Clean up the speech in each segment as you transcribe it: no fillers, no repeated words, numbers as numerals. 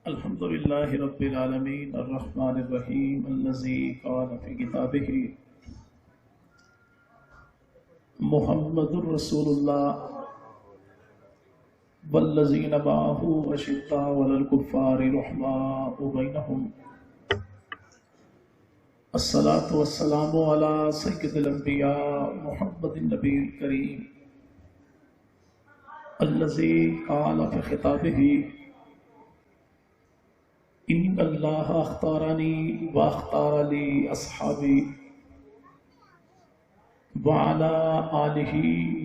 الحمد لله رب العالمين الرحمن الرحيم الذي قال في كتابه محمد رسول الله والذين معه أشداء على الكفار رحماء بينهم الصلاة والسلام على سيد الأنبياء محمد النبي الكريم الذي قال في خطابه ان اللہ اختارنی واختار لی اصحابی وعلی آلہ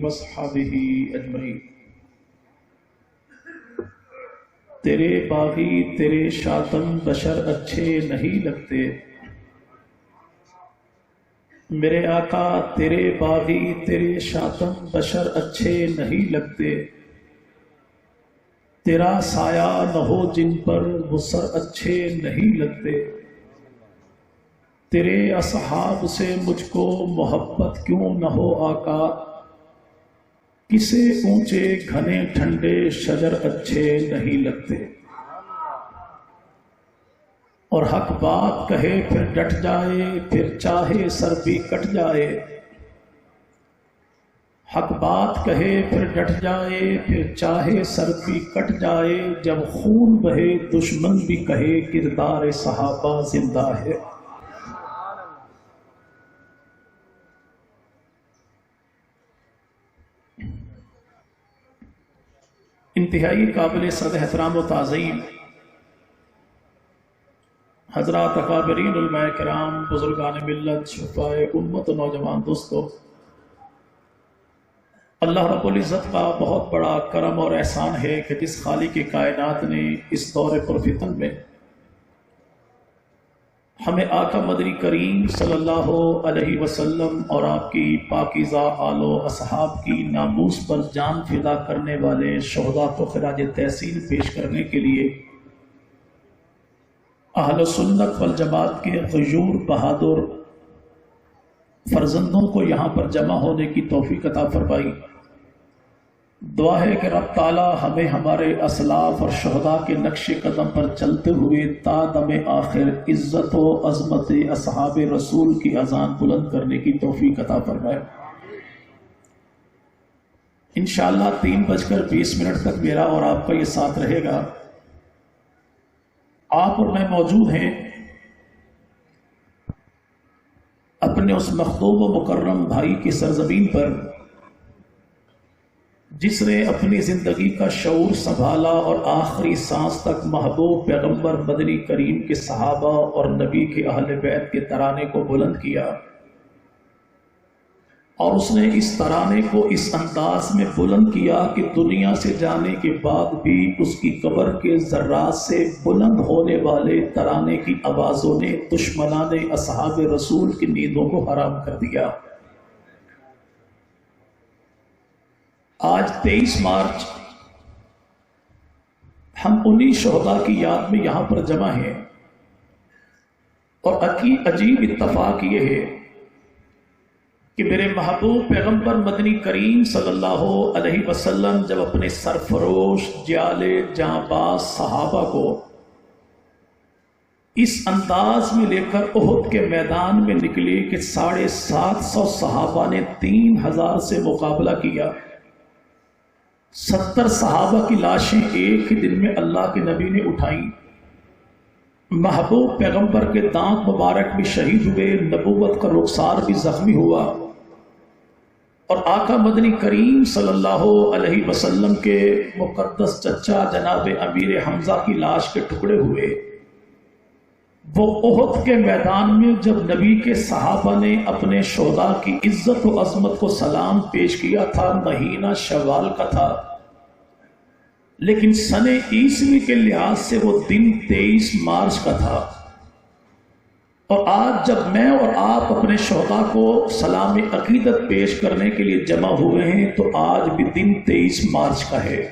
واصحابہ اجمعین۔ تیرے باغی تیرے شاطن بشر اچھے نہیں لگتے، میرے آقا تیرے باغی تیرے شاطن بشر اچھے نہیں لگتے، تیرا سایہ نہ ہو جن پر وہ سر اچھے نہیں لگتے، تیرے اصحاب سے مجھ کو محبت کیوں نہ ہو آقا، کسے اونچے گھنے ٹھنڈے شجر اچھے نہیں لگتے۔ اور حق بات کہے پھر ڈٹ جائے، پھر چاہے سر بھی کٹ جائے، حق بات کہے پھر ڈٹ جائے، پھر چاہے سر بھی کٹ جائے، جب خون بہے دشمن بھی کہے کردار صحابہ زندہ ہے۔ انتہائی قابل صد احترام و تعظیم حضرات اکابرین علماء کرام، بزرگان ملت، شفائے امت و نوجوان دوستو، اللہ رب العزت کا بہت بڑا کرم اور احسان ہے کہ جس خالق کائنات نے اس دور پرفتن میں ہمیں آقا مدنی کریم صلی اللہ علیہ وسلم اور آپ کی پاکیزہ آل و اصحاب کی ناموس پر جان فدا کرنے والے شہداء کو خراج تحسین پیش کرنے کے لیے اہل سنت والجماعت کے غیور بہادر فرزندوں کو یہاں پر جمع ہونے کی توفیق عطا فرمائی۔ دعا ہے کہ رب تعالی ہمیں ہمارے اسلاف اور شہداء کے نقش قدم پر چلتے ہوئے تا دم آخر عزت و عظمت اصحاب رسول کی اذان بلند کرنے کی توفیق عطا فرمائے۔ انشاءاللہ 3:20 تک میرا اور آپ کا یہ ساتھ رہے گا۔ آپ اور میں موجود ہیں اپنے اس مخدوم و مکرم بھائی کی سرزمین پر جس نے اپنی زندگی کا شعور سنبھالا اور آخری سانس تک محبوب پیغمبر مدنی کریم کے صحابہ اور نبی کے اہل بیت کے ترانے کو بلند کیا، اور اس نے اس ترانے کو اس انداز میں بلند کیا کہ دنیا سے جانے کے بعد بھی اس کی قبر کے ذرات سے بلند ہونے والے ترانے کی آوازوں نے دشمنان اصحاب رسول کی نیندوں کو حرام کر دیا۔ آج 23 مارچ ہم انہی شہداء کی یاد میں یہاں پر جمع ہیں، اور عجیب اتفاق یہ ہے کہ میرے محبوب پیغمبر مدنی کریم صلی اللہ علیہ وسلم جب اپنے سرفروش جیالے جانباز صحابہ کو اس انداز میں لے کر احد کے میدان میں نکلے کہ 750 صحابہ نے 3000 سے مقابلہ کیا، 70 صحابہ کی لاشیں ایک ہی دن میں اللہ کے نبی نے اٹھائیں، محبوب پیغمبر کے دانت مبارک بھی شہید ہوئے، نبوت کا رخسار بھی زخمی ہوا، اور آقا مدنی کریم صلی اللہ علیہ وسلم کے مقدس چچا جناب امیر حمزہ کی لاش کے ٹکڑے ہوئے۔ وہ احد کے میدان میں جب نبی کے صحابہ نے اپنے شہداء کی عزت و عظمت کو سلام پیش کیا تھا، مہینہ شوال کا تھا، لیکن سن عیسوی کے لحاظ سے وہ دن 23 مارچ کا تھا، اور آج جب میں اور آپ اپنے شہداء کو سلام عقیدت پیش کرنے کے لیے جمع ہوئے ہیں تو آج بھی دن 23 مارچ کا ہے۔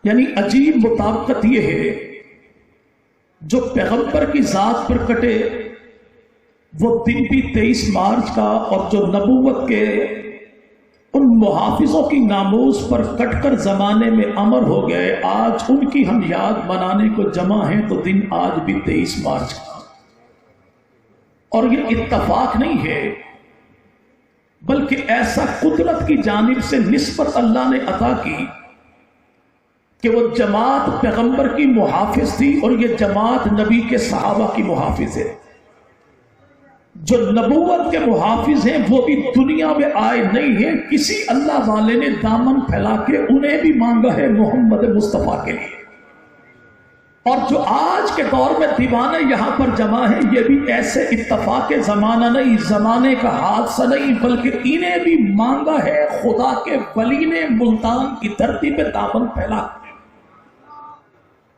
یعنی عجیب مطابقت یہ ہے، جو پیغمبر کی ذات پر کٹے وہ دن بھی 23 مارچ کا، اور جو نبوت کے ان محافظوں کی ناموز پر کٹ کر زمانے میں امر ہو گئے، آج ان کی ہم یاد منانے کو جمع ہیں تو دن آج بھی 23 مارچ کا، اور یہ اتفاق نہیں ہے بلکہ ایسا قدرت کی جانب سے نسبت اللہ نے عطا کی کہ وہ جماعت پیغمبر کی محافظ تھی اور یہ جماعت نبی کے صحابہ کی محافظ ہے۔ جو نبوت کے محافظ ہیں وہ بھی دنیا میں آئے نہیں ہیں، کسی اللہ والے نے دامن پھیلا کے انہیں بھی مانگا ہے محمد مصطفیٰ کے لیے۔ اور جو آج کے دور میں دیوانے یہاں پر جمع ہیں، یہ بھی ایسے اتفاق زمانہ نہیں، زمانے کا حادثہ نہیں، بلکہ انہیں بھی مانگا ہے خدا کے ولی نے ملتان کی دھرتی پہ دامن پھیلا۔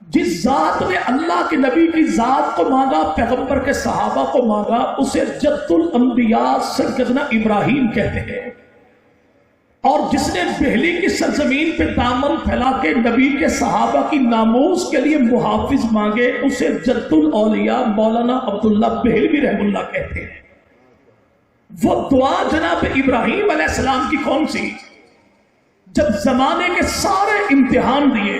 جس ذات نے اللہ کے نبی کی ذات کو مانگا، پیغمبر کے صحابہ کو مانگا، اسے جد الانبیاء سیدنا ابراہیم کہتے ہیں۔ اور جس نے بہلی کی سرزمین پہ دامن پھیلا کے نبی کے صحابہ کی ناموز کے لیے محافظ مانگے، اسے جد الاولیاء مولانا عبداللہ بہلوی رحم اللہ کہتے ہیں۔ وہ دعا جناب ابراہیم علیہ السلام کی کون سی؟ جب زمانے کے سارے امتحان دیے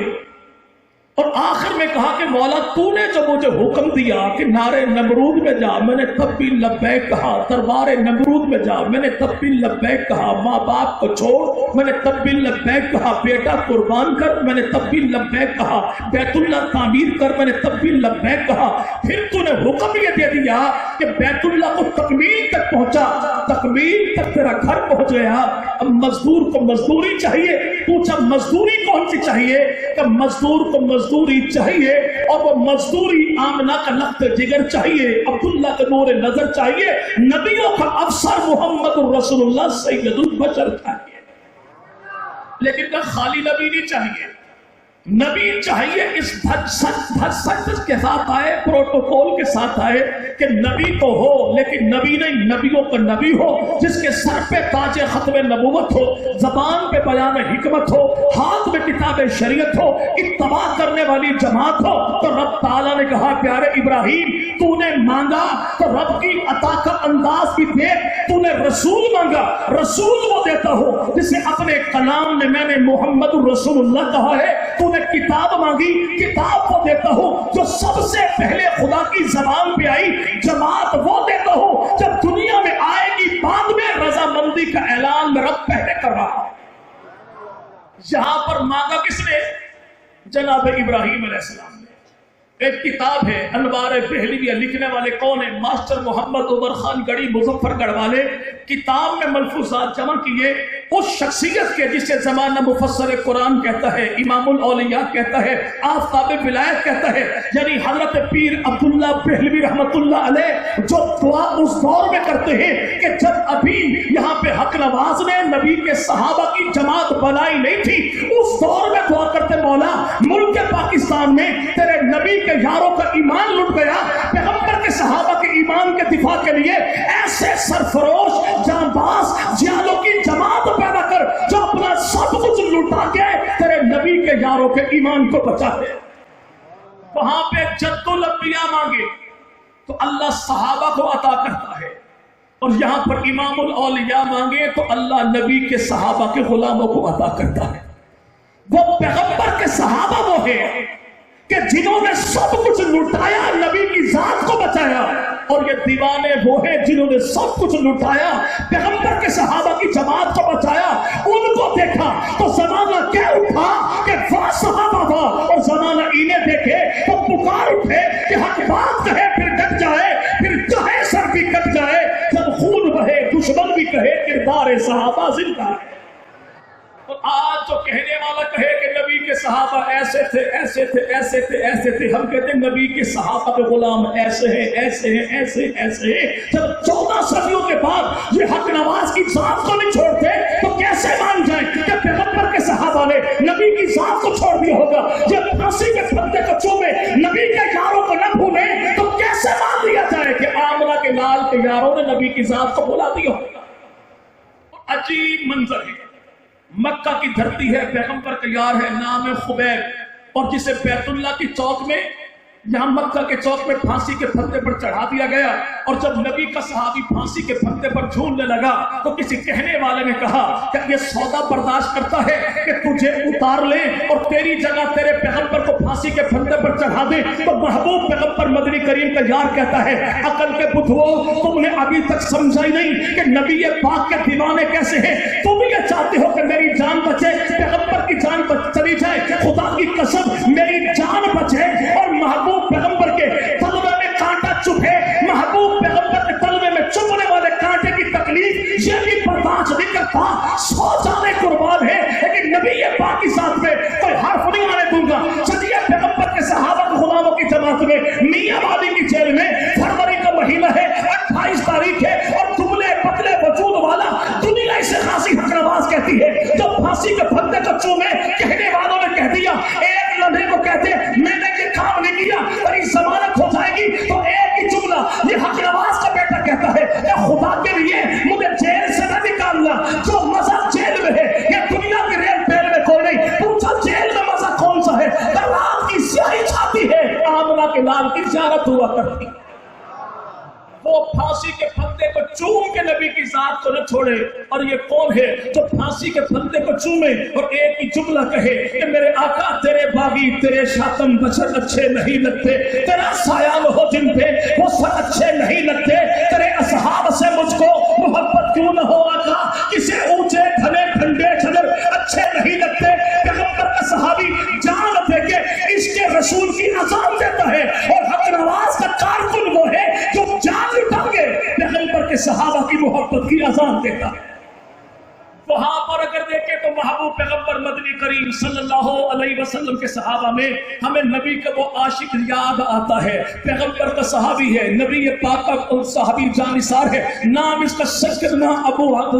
اور آخر میں کہا کہ مولا تو نے جو مجھے حکم دیا کہ نارے نمرود میں جا، میں نے تب بھی لبیک کہا، دربار نمرود میں جا، میں نے تب بھی لبیک کہا، ماں باپ کو چھوڑ، میں نے تب بھی لبیک کہا، بیٹا قربان کر، میں نے تب بھی لبیک کہا، بیت اللہ تعمیر کر، میں نے تب بھی لبیک کہا۔ پھر تو نے حکم یہ دے دیا کہ بیت اللہ کو تکمیل تک پہنچا، تکمیل تک تیرا گھر پہنچ گیا، اب مزدور کو مزدوری چاہیے۔ پوچھا مزدوری کون سی چاہیے؟ کہ مزدور کو مزدوری چاہیے، اور وہ مزدوری آمنہ کا لخت جگر چاہیے، عبداللہ کا نور نظر چاہیے، نبیوں کا افسر محمد رسول اللہ سید البشر چاہیے۔ لیکن کہ خالی نبی نہیں چاہیے، نبی چاہیے اس سچ کے ساتھ آئے، پروٹوکول کے ساتھ آئے کہ نبی تو ہو لیکن نبی نہیں، نبیوں کا نبی ہو، جس کے سر پہ تاج ختم نبوت ہو، زبان پہ بیان حکمت ہو، ہاتھ میں کتاب شریعت ہو، اتباع کرنے والی جماعت ہو۔ تو رب تعالیٰ نے کہا پیارے ابراہیم تو نے مانگا تو رب کی عطا کا انداز بھی دیکھ، تو نے رسول مانگا، رسول وہ دیتا ہو جسے اپنے کلام میں میں نے محمد رسول اللہ کہا ہے۔ تو نے کتاب مانگی، کتاب کو دیتا ہوں جو سب سے پہلے خدا کی زبان پہ آئی۔ جماعت وہ دیتا ہوں جب دنیا میں آئے گی بعد میں رضامندی کا اعلان میں رب پہلے کر رہا۔ یہاں پر مانگا کس نے؟ جناب ابراہیم علیہ السلام نے۔ ایک کتاب ہے انوار بہلویہ، لکھنے والے کون ہیں؟ ماسٹر محمد عمر خان گڑھی مظفر گڑھ والے۔ کتاب میں ملفوظات جمع کیے اس شخصیت کے جسے زمانہ مفسر قرآن کہتا ہے، امام الاولیاء کہتا ہے، آفتاب ولایت کہتا ہے، یعنی حضرت پیر عبداللہ بہلوی رحمت اللہ علیہ، جو دعا اس دور میں کرتے ہیں کہ جب ابھی یہاں پہ حق نواز نے نبی کے صحابہ کی جماعت بنائی نہیں تھی، اس دور میں دعا کرتے مولا ملک پاکستان میں تیرے نبی کے یاروں کا ایمان لٹ گیا، پیغمبر کے صحابہ کے ایمان کے دفاع کے لیے ایسے سرفروش جانباز جیالوں کی جماعت پیدا کر جو اپنا سب کچھ لٹا کے تیرے نبی کے یاروں کے ایمان کو بچا دے۔ وہاں پہ جد الانبیاء مانگے تو اللہ صحابہ کو عطا کرتا ہے، اور یہاں پر امام الاولیاء مانگے تو اللہ نبی کے صحابہ کے غلاموں کو عطا کرتا ہے۔ وہ پیغمبر کے صحابہ وہ ہیں کہ جنہوں نے سب کچھ لٹایا، نبی کی ذات کو بچایا، اور یہ دیوانے وہ ہیں جنہوں نے سب کچھ لٹایا، پیغمبر کے صحابہ کی جماعت کو بچایا۔ ان کو دیکھا تو زمانہ کیا اٹھا کہ واہ صحابہ واہ، اور زمانہ انہیں دیکھے تو پکار اٹھے کہ حق بات کہے پھر ڈٹ جائے، پھر چاہے سر بھی کٹ جائے، جب خون بہے دشمن بھی کہے کردار صحابہ زندہ ہے۔ اور آج جو کہنے والا کہے کہ نبی کے صحابہ ایسے تھے ایسے تھے ایسے تھے ایسے تھے، ہم کہتے ہیں نبی کے صحابہ کے غلام ایسے ہیں ایسے ہیں ایسے ایسے ہیں۔ جب 14 صدیوں کے بعد یہ حق نواز کی ذات کو نہیں چھوڑتے تو کیسے مان جائیں کہ پیغمبر کے صحابہ نے نبی کی ذات کو چھوڑ دیا ہوگا؟ جب پھانسی کے پھندے کو چومے نبی کے یاروں کو نہ بھولیں تو کیسے مان لیا جائے کہ آمنہ کے لال کے یاروں نے نبی کی ذات کو بھلا دیا ہوگا؟ عجیب منظر ہے، مکہ کی دھرتی ہے، پیغمبر کا یار ہے، نام ہے خبیب، اور جسے بیت اللہ کی چوک میں یہاں مکہ کے چوک میں پھانسی کے پھندے پر چڑھا دیا گیا، اور جب نبی کا صحابی پھانسی کے پھندے پر جھولنے لگا تو کسی کہنے والے نے کہا کہ یہ سودا برداشت کرتا ہے کہ تجھے اتار لیں اور تیری جگہ تیرے پیغمبر کو پھانسی کے پھندے پر چڑھا دیں؟ تو محبوب پیغمبر مدنی کریم کا یار کہتا ہے عقل کے بدھو، تم نے ابھی تک سمجھا ہی نہیں کہ نبی پاک کے دیوانے کیسے ہیں۔ تم یہ چاہتے ہو کہ میری جان بچے، پیغمبر کی جان چلی جائے، خدا کی قسم میری جان بچے اور محبوب پیغمبر کے تلوے میں کانٹا چبھے، محبوب پیغمبر کے تلوے میں چبھنے والے کانٹے کی تکلیف یہ بھی برداشت نہیں کرتا، 100 جانیں قربان ہے لیکن نبی پاک کی ذات میں کوئی حرف نہیں آنے دوں گا۔ چلیے پیغمبر کے صحابہ کے غلاموں کی جماعت میں میاں والی کی جیل میں فروری کا مہینہ ہے، 28 تاریخ ہے، اور دبلے پتلے وجود والا دنیا اسے خاصی حق نواز کہتی ہے، جو پھانسی کے پھندے کو چومے، کہنے والوں نے کہہ دیا ایک لمحے کو کہتے میں نے یہ کام نہیں کیا اور یہ ضمانت ہو جائے گی، تو ایک ہی جملہ یہ حق نواز کا بیٹا کہتا ہے کہ خدا کے لیے مجھے جیل سے نہ نکالنا، جو مزہ جیل میں ہے یہ دنیا کے ریل پیل میں کوئی نہیں۔ پوچھا جیل میں مزہ کون سا ہے؟ لال کی سیاہی چھاتی ہے، آمنہ کے لال کی زیارت ہوا کرتی۔ وہ پھانسی کے پھندے کو چوم کے نبی کی ذات کو نہ چھوڑے، اور یہ کون ہے جو پھانسی کے پھندے کو چومے اور ایک ہی جملہ کہے کہ میرے آقا تیرے باغی تیرے شاتم بچر اچھے نہیں لگتے، تیرا سایہ ہو جن پہ وہ سب اچھے نہیں لگتے، تیرے اصحاب سے مجھ کو محبت کیوں نہ ہو آقا، کسے اونچے گھنے ٹھنڈے چھجر اچھے نہیں لگتے۔ پیغمبر کا صحابی جان دے کے عشق رسول کی اذان دیتا ہے، اور حق نواز کا کارکن وہ ہے جو جان لٹا کے پیغمبر کے صحابہ کی محبت کی اذان دیتا ہے۔ وہاں پر اگر دیکھیں تو محبوب پیغمبر مدنی کریم صلی اللہ علیہ وسلم کے صحابہ میں ہمیں نبی کا وہ عاشق یاد آتا ہے، پیغمبر کا صحابی ہے، نبی پاک کا صحابی جانثار ہے، نام اس کا سیدنا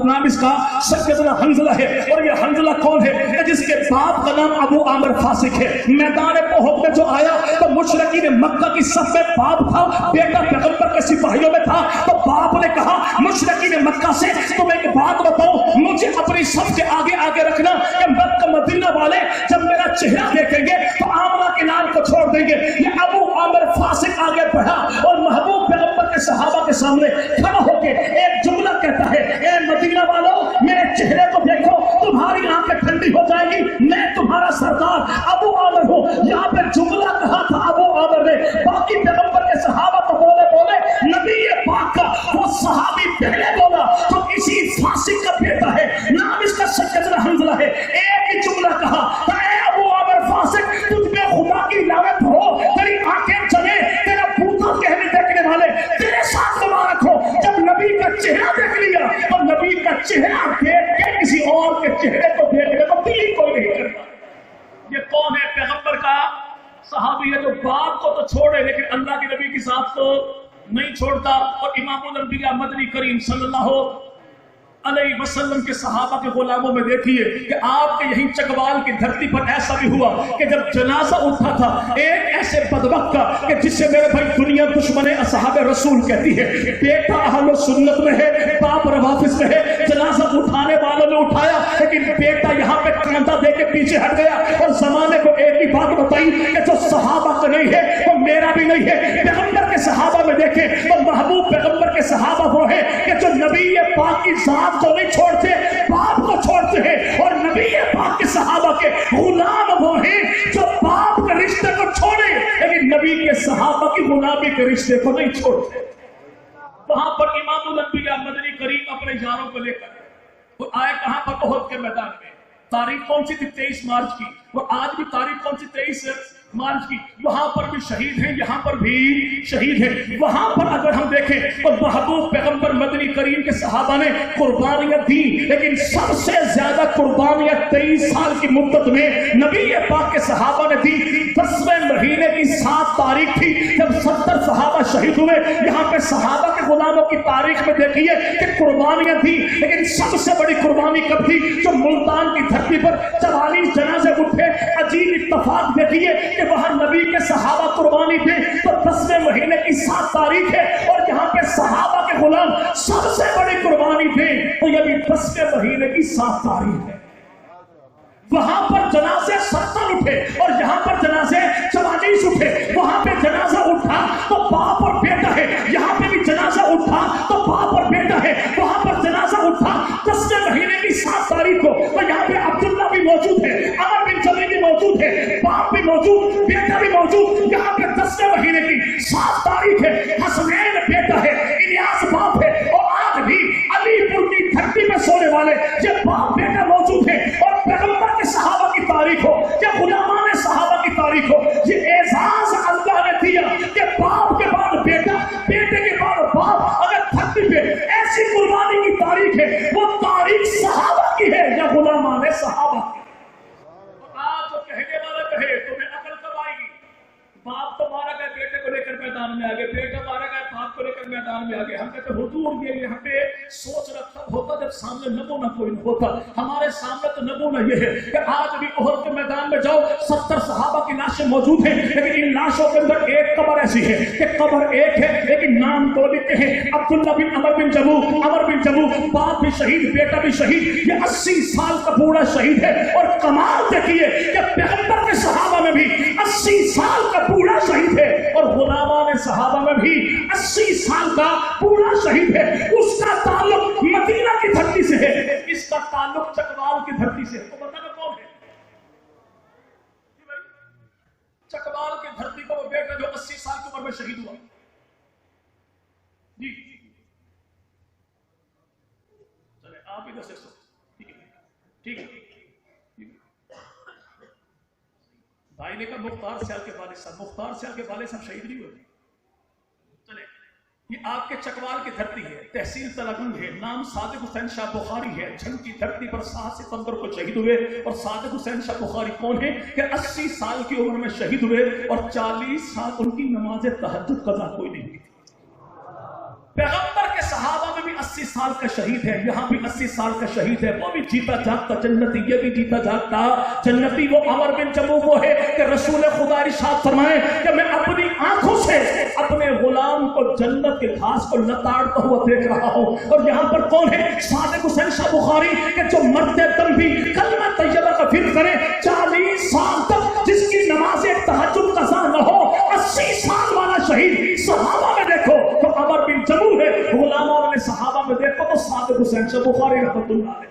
نام اس کا سیدنا حنظلہ ہے، اور یہ حنظلہ کون ہے؟ جس کے باپ کا نام ابو عامر فاسق ہے۔ میدان احد میں جو آیا تو مشرکین مکہ کی صف میں باپ تھا، بیٹا پیغمبر کے سپاہیوں میں تھا، تو باپ نے کہا مشرکین مکہ سے تم ایک بات بتاؤ، مجھے اپنی صف کے آگے آگے رکھنا کہ مکہ مدینہ والے جب میرا چہرہ دیکھیں گے تو آمنہ کے نام کو چھوڑ دیں گے۔ یہ ابو عامر فاسق آگے بڑھا اور محبوب پیغمبر کے صحابہ کے سامنے کھڑا ہو کے ایک جملہ کہتا ہے، اے مدینہ والوں میرے چہرے کو دیکھو، تمہاری آنکھیں ٹھنڈی ہو جائے گی، میں تمہارا سردار ابو عامر ہوں۔ یہاں پہ جملہ کہا تھا ابو عامر نے، باقی پیغمبر کے صحابہ تو بولے نبی پاک کا وہ صحابی پہلے بولا تو کسی فاسق کا بیٹا ہے، نام اس کا سیدنا حنظلہ ہے، ایک ہی جملہ کہا، اے ابو عامر فاسق تجھ پہ خدا کی لعنت ہو، تیری آنکھیں چلے، تیرا بوتا کہنے دیکھنے والے تیرے ساتھ مبارک ہو۔ جب نبی کا چہرہ دیکھ لیا اور نبی کا چہرہ دیکھ کے کسی اور کے چہرے کو دیکھنے کو دل کوئی نہیں کرتا۔ یہ کون ہے؟ پیغمبر کا صحابی ہے جو باپ کو تو چھوڑے لیکن اللہ کے نبی کی ذات کو نہیں چھوڑتا۔ اور امام الانبیاء مدنی کریم صلی اللہ علیہ وسلم کے صحابہ کے غلاموں میں دیکھیے کہ آپ کے یہیں چکوال کی دھرتی پر ایسا بھی ہوا کہ جب جنازہ اٹھا تھا ایک ایسے بدبخت کا کہ جس سے میرے بھائی دنیا دشمن اصحاب رسول کہتی ہے، بیٹا اہل سنت میں ہے، باپ روافض میں ہے، جنازہ اٹھانے والوں نے اٹھایا لیکن بیٹا یہاں پہ کانٹا دے کے پیچھے ہٹ گیا، اور زمانے کو ایک ہی بات بتائی کہ جو صحابہ کا نہیں ہے وہ میرا بھی نہیں ہے۔ پیغمبر کے صحابہ میں دیکھیں تو محبوب پیغمبر کے صحابہ وہ ہے کہ جو نبی پاک کی ذات کو نہیں چھوڑتے، باپ کو چھوڑتے ہیں، اور نبی پاک کے صحابہ کے غلام وہ ہیں جو باپ کے رشتے کو چھوڑے لیکن نبی کے صحابہ کی غلامی کے رشتے کو نہیں چھوڑتے۔ وہاں پر امام الانبیاء مدنی کریم اپنے یاروں کو لے کر وہ آئے کہاں پر؟ احد کے میدان میں۔ تاریخ کون سی تھی؟ 23 مارچ کی، اور آج بھی تاریخ کون سی؟ 23 مارچ کی۔ وہاں پر بھی شہید ہیں، یہاں پر بھی شہید ہیں۔ وہاں پر اگر ہم دیکھیں تو محبوب پیغمبر مدنی کریم کے صحابہ نے قربانیاں دی، لیکن سب سے زیادہ قربانیاں 23 سال کی مدت میں نبی پاک کے صحابہ نے دی۔ 10ویں مہینے کی 7 تاریخ تھی جب 70 صحابہ شہید ہوئے۔ یہاں پہ صحابہ کے غلاموں کی تاریخ میں دیکھیے کہ قربانیاں دی، لیکن سب سے بڑی قربانی کب تھی؟ جو ملتان کی دھرتی پر 44 جنازے اٹھے۔ عجیب اتفاق دیکھیے کہ وہاں نبی کے صحابہ قربانی تھے تو 10ویں مہینے کی 7 تاریخ ہے، اور یہاں پہ صحابہ کے غلام سب سے بڑی قربانی تھے تو یہ بھی 10ویں مہینے کی 7 تاریخ ہے۔ وہاں پر جنازے 70 اٹھے اور یہاں پر جنازے 44 اٹھے۔ وہاں پہ موجود، بیٹا بھی موجود. یہاں پہ 10ویں مہینے کی 7 تاریخ ہے. حسنین بیٹا ہے، الیاس باپ ہے، اور آج بھی علی پور کی دھرتی میں سونے والے یہ باپ بیٹا موجود ہے. اور پیغمبر کے صحابہ کی تاریخ ہو یا غلامان صحابہ کی تاریخ ہو، یہ اعزاز اللہ نے دیا کہ باپ کے بعد بیٹا، بیٹے کے بعد باپ. اگر دھرتی پہ ایسی قربانی کی تاریخ ہے، وہ تاریخ صحابہ کی ہے یا غلامان صحابہ کی. آج تو کہنے والا کہے تمہیں عقل کب آئے گی؟ باپ تو مارا گیا بیٹے کو لے کر میدان میں آگے، بیٹا مارا گیا باپ کو لے کر میدان میں آگے. ہم کہتے حضور یہ یہاں پہ سوچ رکھا ہوتا جب سامنے نمونہ کوئی نہ ہوتا. ہمارے سامنے تو نمونہ یہ ہے کہ آج بھی احد کے میدان میں جاؤ 70 صحابہ کی لاشیں موجود ہیں، لیکن ان لاشوں کے اندر ایک قبر ایسی ہے کہ قبر ایک ہے لیکن نام دو لکھے ہیں. عبداللہ بن عمر بن جموح، عمر بن جموح، باپ بھی شہید بیٹا بھی شہید. یہ 80 سال کا بوڑھا شہید ہے. اور کمال دیکھیے کہ پیغمبر کے صحابہ میں بھی 80 سال کا بوڑھا شہید ہے اور غلامان صحابہ میں بھی 80 سال کا بوڑھا شہید ہے. اس کا تعلق مدینہ کی دھرتی سے ہے، اس کا تعلق چکوال کی دھرتی سے ہے. تو بتا کون ہے؟ چکوال کی دھرتی کا وہ بیٹا جو 80 سال کی عمر میں شہید ہوا. جی چلے آپ ادھر سے ٹھیک ہے ٹھیک ہے. بھائی نے کہا مختار سیال کے والد صاحب، مختار سیال کے والد صاحب شہید نہیں ہوئے. چلے یہ آپ کے چکوال کی دھرتی ہے، تحصیل تلگنگ ہے، نام صادق حسین شاہ بخاری ہے. جھنگ کی دھرتی پر 7 ستمبر کو شہید ہوئے. اور صادق حسین شاہ بخاری کون ہے کہ 80 سال کی عمر میں شہید ہوئے اور 40 سال ان کی نماز تہجد قضا کوئی نہیں ہوئی. پیغمبر کے صحابہ میں بھی 80 سال کا شہید ہے، یہاں بھی 80 سال کا شہید ہے. وہ بھی جیتا جاگتا جنتی، یہ بھی جیتا جاگتا جنتی. وہ عمر بن جموح وہ ہے کہ رسول خدا ارشاد فرمائے کہ میں اپنی آنکھوں سے اپنے غلام کو جنت کے گھاس کو لتاڑتا ہوا دیکھ رہا ہوں. اور یہاں پر کون ہے؟ صادق حسین شاہ بخاری کہ جو مرتے دم بھی کلمہ طیبہ کا ذکر کرے 40 سال تک، جس کی نماز تہجد قضا نہ ہو. 80 سال والا شہید صحابہ میں دیکھو تو عمر بن جموح ہے، غلاموں والے صحابہ میں دیکھو تو صادق حسین شاہ بخاری رحمۃ اللہ علیہ.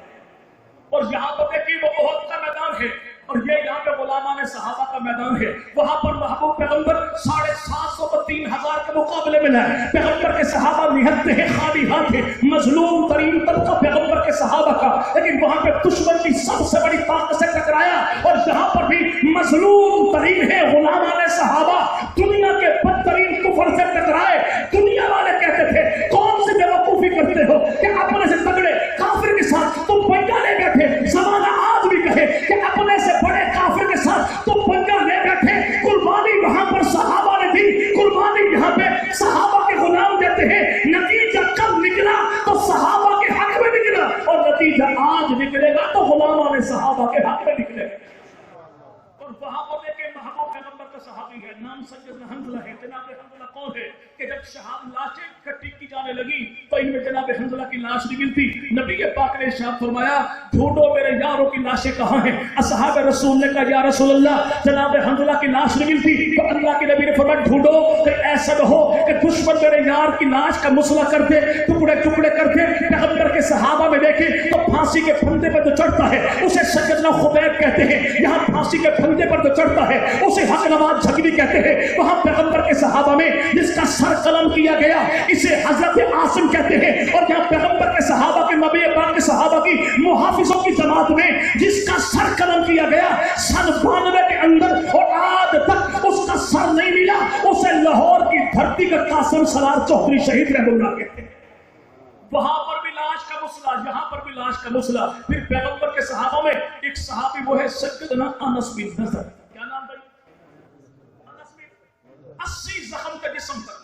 اور یہاں پر دیکھیے وہ احد کا میدان ہے اور یہ یہاں پہ غلامان صحابہ کا میدان ہے. وہاں پر محبوب پیغمبر 750 کو 3000 کے مقابلے میں لائے. پیغمبر کے صحابہ نہتے ہیں، خالی ہاتھ ہیں، مظلوم ترین طبقہ پیغمبر کے صحابہ کا. لیکن وہاں پہ دشمن کی سب سے بڑی طاقت سے ٹکرایا اور یہاں پر بھی مظلوم ترین ہے غلامان صحابہ. دنیا کے بدترین کفر سے ٹکرائے. دنیا والے کہتے تھے کون سی بیوقوفی کرتے ہو کہ اپنے سے تگڑے کافر کے ساتھ تم پنگا لے بیٹھے. زمانہ آج بھی کہے کہ اپنے سے بڑے کافر کے ساتھ تم پنگا لے بیٹھے. قربانی وہاں پر صحابہ نے دی، قربانی یہاں پہ صحابہ کے غلام دیتے ہیں. نتیجہ کب نکلا تو صحابہ کے حق میں نکلا اور نتیجہ آج نکلے گا تو غلامان صحابہ کے حق میں نکلے گا. اور وہاں پر دیکھیں محبوب پیغمبر کا صحابی ہے، نام سیدنا حنظلہ ہے. جناب حنظلہ کون ہے کہ جب شہاب لاشیں اکٹھی کی جانے لگی تو ان میں جناب حنظلہ کی لاش نہیں ملتی. نبی پاک نے ارشاد فرمایا ڈھونڈو میرے یاروں کی لاشیں کہاں ہیں. اصحاب رسول نے کہا یا رسول اللہ جناب حنظلہ کی لاش نہیں ملتی. تو اللہ کے نبی نے فرمایا ڈھونڈو کہ ایسا نہ ہو کہ دشمن میرے یار کی لاش کا مسئلہ کر دے، ٹکڑے ٹکڑے کر دے. پیغمبر کے صحابہ میں دیکھیں تو پھانسی کے پھندے پر جو چڑھتا ہے اسے سیدنا خبیب کہتے ہیں. یہاں پھانسی کے پھندے پر جو چڑھتا ہے اسے حق نواز جھگڑی کہتے ہیں. وہاں پیغمبر کے صحابہ میں جس کا سر قلم کیا گیا اسے حضرت عاصم کہتے ہیں. اور جہاں پیغمبر کے صحابہ کے نبی پاک کے صحابہ کی محافظوں کی جماعت میں جس کا سر قلم کیا گیا 92 کے اندر اور آج تک اس کا سر نہیں ملا، اسے لاہور کی دھرتی کا قاسم سرار چوہدری شہید رحمہ اللہ کہتے ہیں. وہاں پر بھی لاش کا مسئلہ، یہاں پر بھی لاش کا مسئلہ. پھر پیغمبر کے صحابہ میں ایک صحابی وہ ہے سیدنا انس بن نضر. کیا نام بھائی؟ انس بن 80 زخم کا جسم پر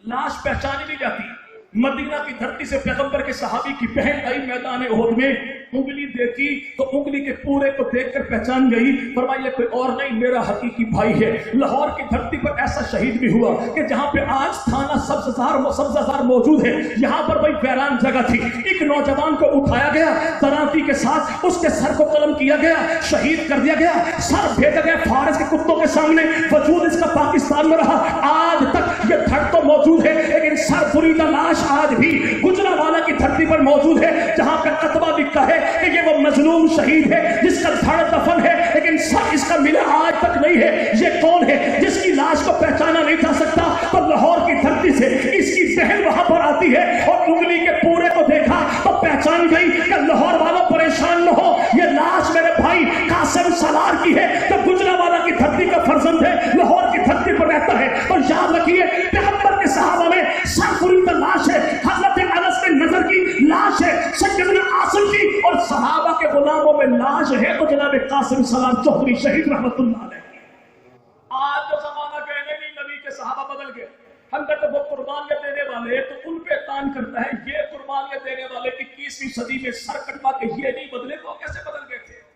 لاش پہچانی نہیں جاتی. مدینہ کی دھرتی سے پیغمبر کے صحابی کی بہن آئی میدان احد میں، انگلی دیکھی تو انگلی کے پورے کو دیکھ کر پہچان گئی. فرمایا کوئی اور نہیں میرا حقیقی بھائی ہے. لاہور کی دھرتی پر ایسا شہید بھی ہوا کہ جہاں پہ آج تھانہ سبززار موجود ہے یہاں پر بھائی ویران جگہ تھی. ایک نوجوان کو اٹھایا گیا ترانتی کے ساتھ، اس کے سر کو قلم کیا گیا، شہید کر دیا گیا، سر بھیجا گیا فارس کے کتوں کے سامنے. وجود اس کا پاکستان میں رہا. آج تک یہ دھڑ تو موجود ہے لیکن سر بریدہ لاش آج بھی گجرانوالہ کی دھرتی پر موجود ہے جہاں پہ کتبہ لکھا ہے کہ یہ وہ مظلوم شہید ہے جس کا دھڑ دفن ہے لیکن سب اس کا ملا آج تک نہیں ہے. یہ کون ہے جس کی لاش کو پہچانا نہیں جا سکتا؟ تو لاہور کی دھرتی سے اس کی بہن وہاں پر آتی ہے اور انگلی کے پورے کو دیکھا تو پہچان گئی کہ لاہور والوں پریشان نہ ہو، یہ لاش میرے بھائی قاسم سالار کی ہے جو گجرانوالہ کی دھرتی کا فرزند ہے، لاہور کی دھرتی پر رہتا ہے. اور یاد رکھیے پیغمبر کے صحابہ میں سرخوردہ لاش ہے، حضرت انس بن نضر کی لاش ہے، سیدنا عاصم کی، اور صحابہ کے غلاموں میں لاش ہے تو جناب قاسم سالار چودھری شہید رحمت اللہ علیہ. آج جو زمانہ کہنے نہیں نبی کے صحابہ بدل گئے، ہم کہتے وہ قربانیاں دینے والے تو ان پہ تان کرتا ہے، یہ قربانیاں دینے والے 21ویں صدی میں سر کٹوا کے یہ نہیں بدلے تو کیسے بدل گئے تھے؟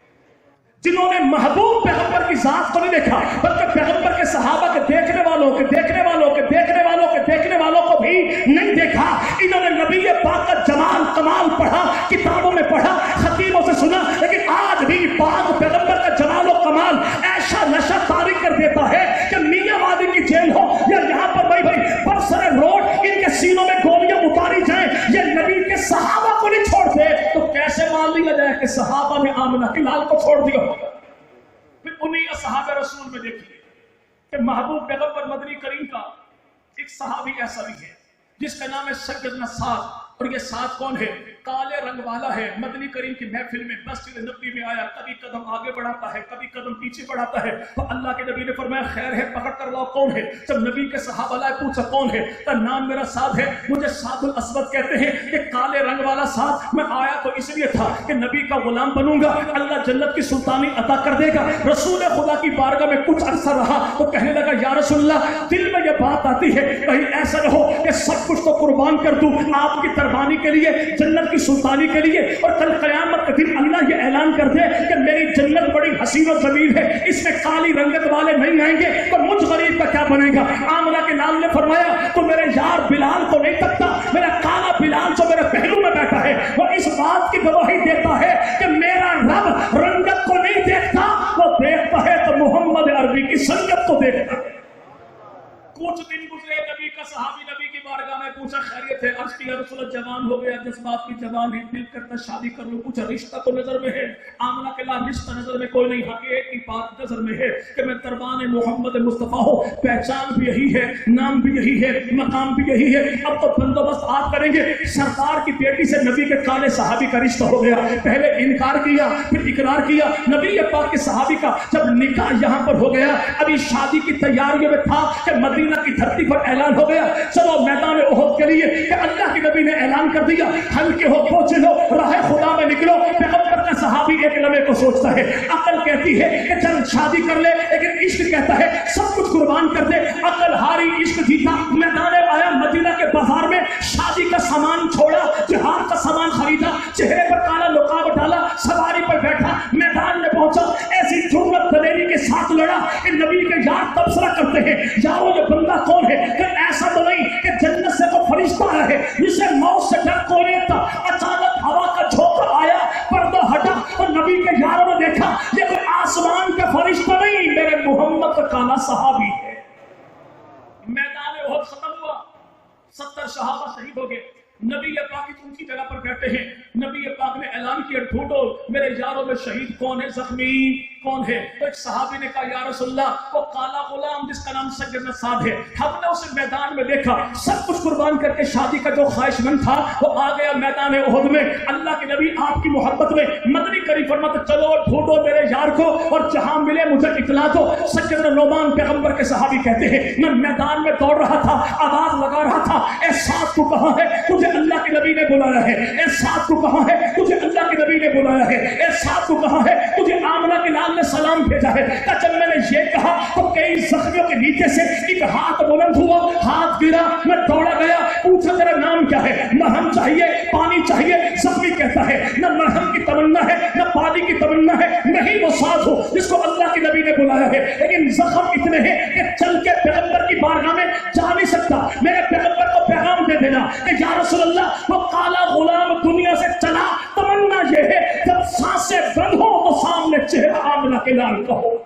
جنہوں نے محبوب پیغمبر کی ذات کو نہیں دیکھا بلکہ پیغمبر کے صحابہ کے دیکھنے والوں کے دیکھنے والوں کے دیکھنے والوں کے دیکھنے والوں کو بھی نہیں دیکھا. انہوں نے نبی پاک کا جمال کمال پڑھا، کتابوں میں پڑھا، خطیبوں سے سنا، لیکن آج بھی پاک پیغمبر کا جمال و کمال ایسا نشہ طاری کر دیتا ہے کہ میاں وادی کی جیل ہو یا یہاں پر بھائی برسر روڈ ان کے سینوں میں گولیاں اتاری جائیں، یہ نبی کے صحابہ کو نہیں چھوڑتے تو کیسے مان لیا جائے کہ صحابہ نے آمنہ کی لال کو چھوڑ دیا ہوگا؟ پھر انہی اصحاب رسول میں دیکھیے کہ محبوب پیغمبر مدنی کریم کا ایک صحابی ایسا بھی ہے جس کا نام ہے سیدنا سعد. اور یہ سعد کون ہے؟ کالے رنگ والا ہے. مدنی کریم کی محفل میں مسجد نبوی میں آیا، کبھی قدم آگے بڑھاتا ہے کبھی قدم پیچھے بڑھاتا ہے. تو اللہ کے نبی نے فرمایا خیر ہے پکڑ کر لاؤ کون ہے؟ جب نبی کے صحابہ لائے پوچھا کون ہے؟ کا نام میرا سعد ہے، مجھے سعد الاسود کہتے ہیں. کہ کالے رنگ والا سعد، میں آیا تو اس لیے تھا کہ نبی کا غلام بنوں گا، اللہ جنت کی سلطانی عطا کر دے گا. رسول خدا کی بارگاہ میں کچھ عرصہ رہا تو کہنے لگا یا رسول اللہ، دل میں یہ بات آتی ہے کہیں ایسا نہ ہو کہ سب کچھ تو قربان کر دوں آپ کی قربانی کے لیے، جنت کی سلطانی کے لیے، اور کل قیامت کے دن اللہ یہ اعلان کر دے کہ میری جنت بڑی حسین و جمیل ہے، اس میں کالی رنگت والے نہیں آئیں گے تو مجھ غریب کا کیا بنے گا؟ آمنہ کے نام نے فرمایا تو میرے یار بلال کو نہیں تکتا، میرا کالا بلال جو میرے پہلو میں بیٹھا ہے وہ اس بات کی گواہی دیتا ہے کہ میرا رب رنگت کو نہیں دیکھتا، وہ دیکھتا ہے تو محمد عربی کی سنگت کو دیکھتا ہے. کچھ دن گزرے، نبی کا صحابی نبی کی بارگاہ میں پوچھا خیریت ہے؟ عرض کیا رسول اللہ جوان ہو گیا، جذبات کی جوان ہے، دل کرتا شادی کر لوں. پوچھا رشتہ تو نظر میں ہے؟ آمنہ کے لا رشتہ نظر میں کوئی نہیں، حقیقت کی بات نظر میں ہے کہ میں دربان محمد مصطفیٰ ہوں، پہچان بھی یہی ہے، نام بھی یہی ہے، مقام بھی یہی ہے. اب تو بندوبست آپ کریں گے. سرکار کی بیٹی سے نبی کے کالے صحابی کا رشتہ ہو گیا، پہلے انکار کیا پھر اقرار کیا. نبی پاک کے صحابی کا جب نکاح یہاں پر ہو گیا، ابھی شادی کی تیاریوں میں تھا کہ مدینہ کی دھرتی پر اعلان ہو گیا چلو میدان احد کے لیے، کہ اللہ کے نبی نے اعلان کر دیا ہلکے ہو پہنچے لو راہ خدا میں نکلو. پیغمبر کا صحابی ایک لمحے کو سوچتا ہے، عقل کہتی ہے کہ چل شادی کر لے، لیکن عشق کہتا ہے سب کچھ قربان کر دے. عقل ہاری، عشق جیتا. میدان آیا، مدینہ کے بازار میں شادی کا سامان چھوڑا، جہاد کا سامان خریدا، چہرے پر کالا نقاب ڈالا، سواری پر بیٹھا، میدان میں پہنچا. ایسی جرأت دلیری کے ساتھ لڑا کہ نبی کے یار تبصرہ کرتے ہیں یارو یہ بندہ کون ہے؟ کہ ایسا تو نہیں کہ جنت سے کوئی فرشتہ آیا ہے جسے موت سے ڈر کوئی نہیں تھا. اچانک ہوا کا جھونکا آیا، پردہ ہٹا اور نبی کے یاروں نے دیکھا یہ کوئی آسمان کا فرشتہ نہیں، میرے محمد کا کالا صحابی ہے. میدان احد ختم ہوا، 70 صحابہ شہید ہو گئے. نبی پاک ان کی جگہ پر بیٹھے ہیں. نبی پاک نے اعلان کیا ڈھونڈو میرے یاروں میں شہید کون ہے، زخمی کون ہے؟ تو ایک صحابی نے کہا یا رسول اللہ وہ کالا غلام جس کا نام سیدنا سعد ہے، ہم نے اسے میدان میں دیکھا، سب کچھ قربان کر کے شادی کا جو خواہش مند تھا وہ آ گیا میدان احد میں. اللہ کے نبی آپ کی محبت میں مدنی کریم فرماتے چلو ڈھونڈو میرے یار کو اور جہاں ملے مجھے اطلاع دو. سیدنا نعمان پیغمبر کے صحابی کہتے ہیں میں میدان میں دوڑ رہا تھا، آواز لگا رہا تھا اے سعد تو کہاں ہے؟ تجھے اللہ کے نبی نے بلایا ہے. اے سعد تو کہاں ہے؟ تجھے اللہ کے نبی نے بلایا ہے. اے سعد تو کہاں ہے؟ تجھے آمنہ کے لال نے سلام بھیجا ہے. جب میں نے یہ کہا تو کئی زخمیوں کے نیچے سے ایک ہاتھ بلند ہوا، ہاتھ گرا، میں دوڑا گیا، پوچھا تیرا نام کیا ہے؟ مرہم چاہیے، پانی چاہیے. زخمی کہتا ہے نہ مرہم کی تمنا ہے نہ پانی کی تمنا ہے، نہیں وہ ساتھ ہو جس کو اللہ کے نبی نے بلایا ہے. لیکن زخم اتنے ہیں کہ چل کے پیغمبر کی بارگاہ میں جا نہیں سکتا. میرے پیغمبر کو پیغام دے دینا کہ یا رسول اللہ وہ کالا غلام دنیا سے چلا، تمنا یہ ہے جب سانسیں بند ہو تو سامنے چہرہ آمنہ کے لال کا ہو.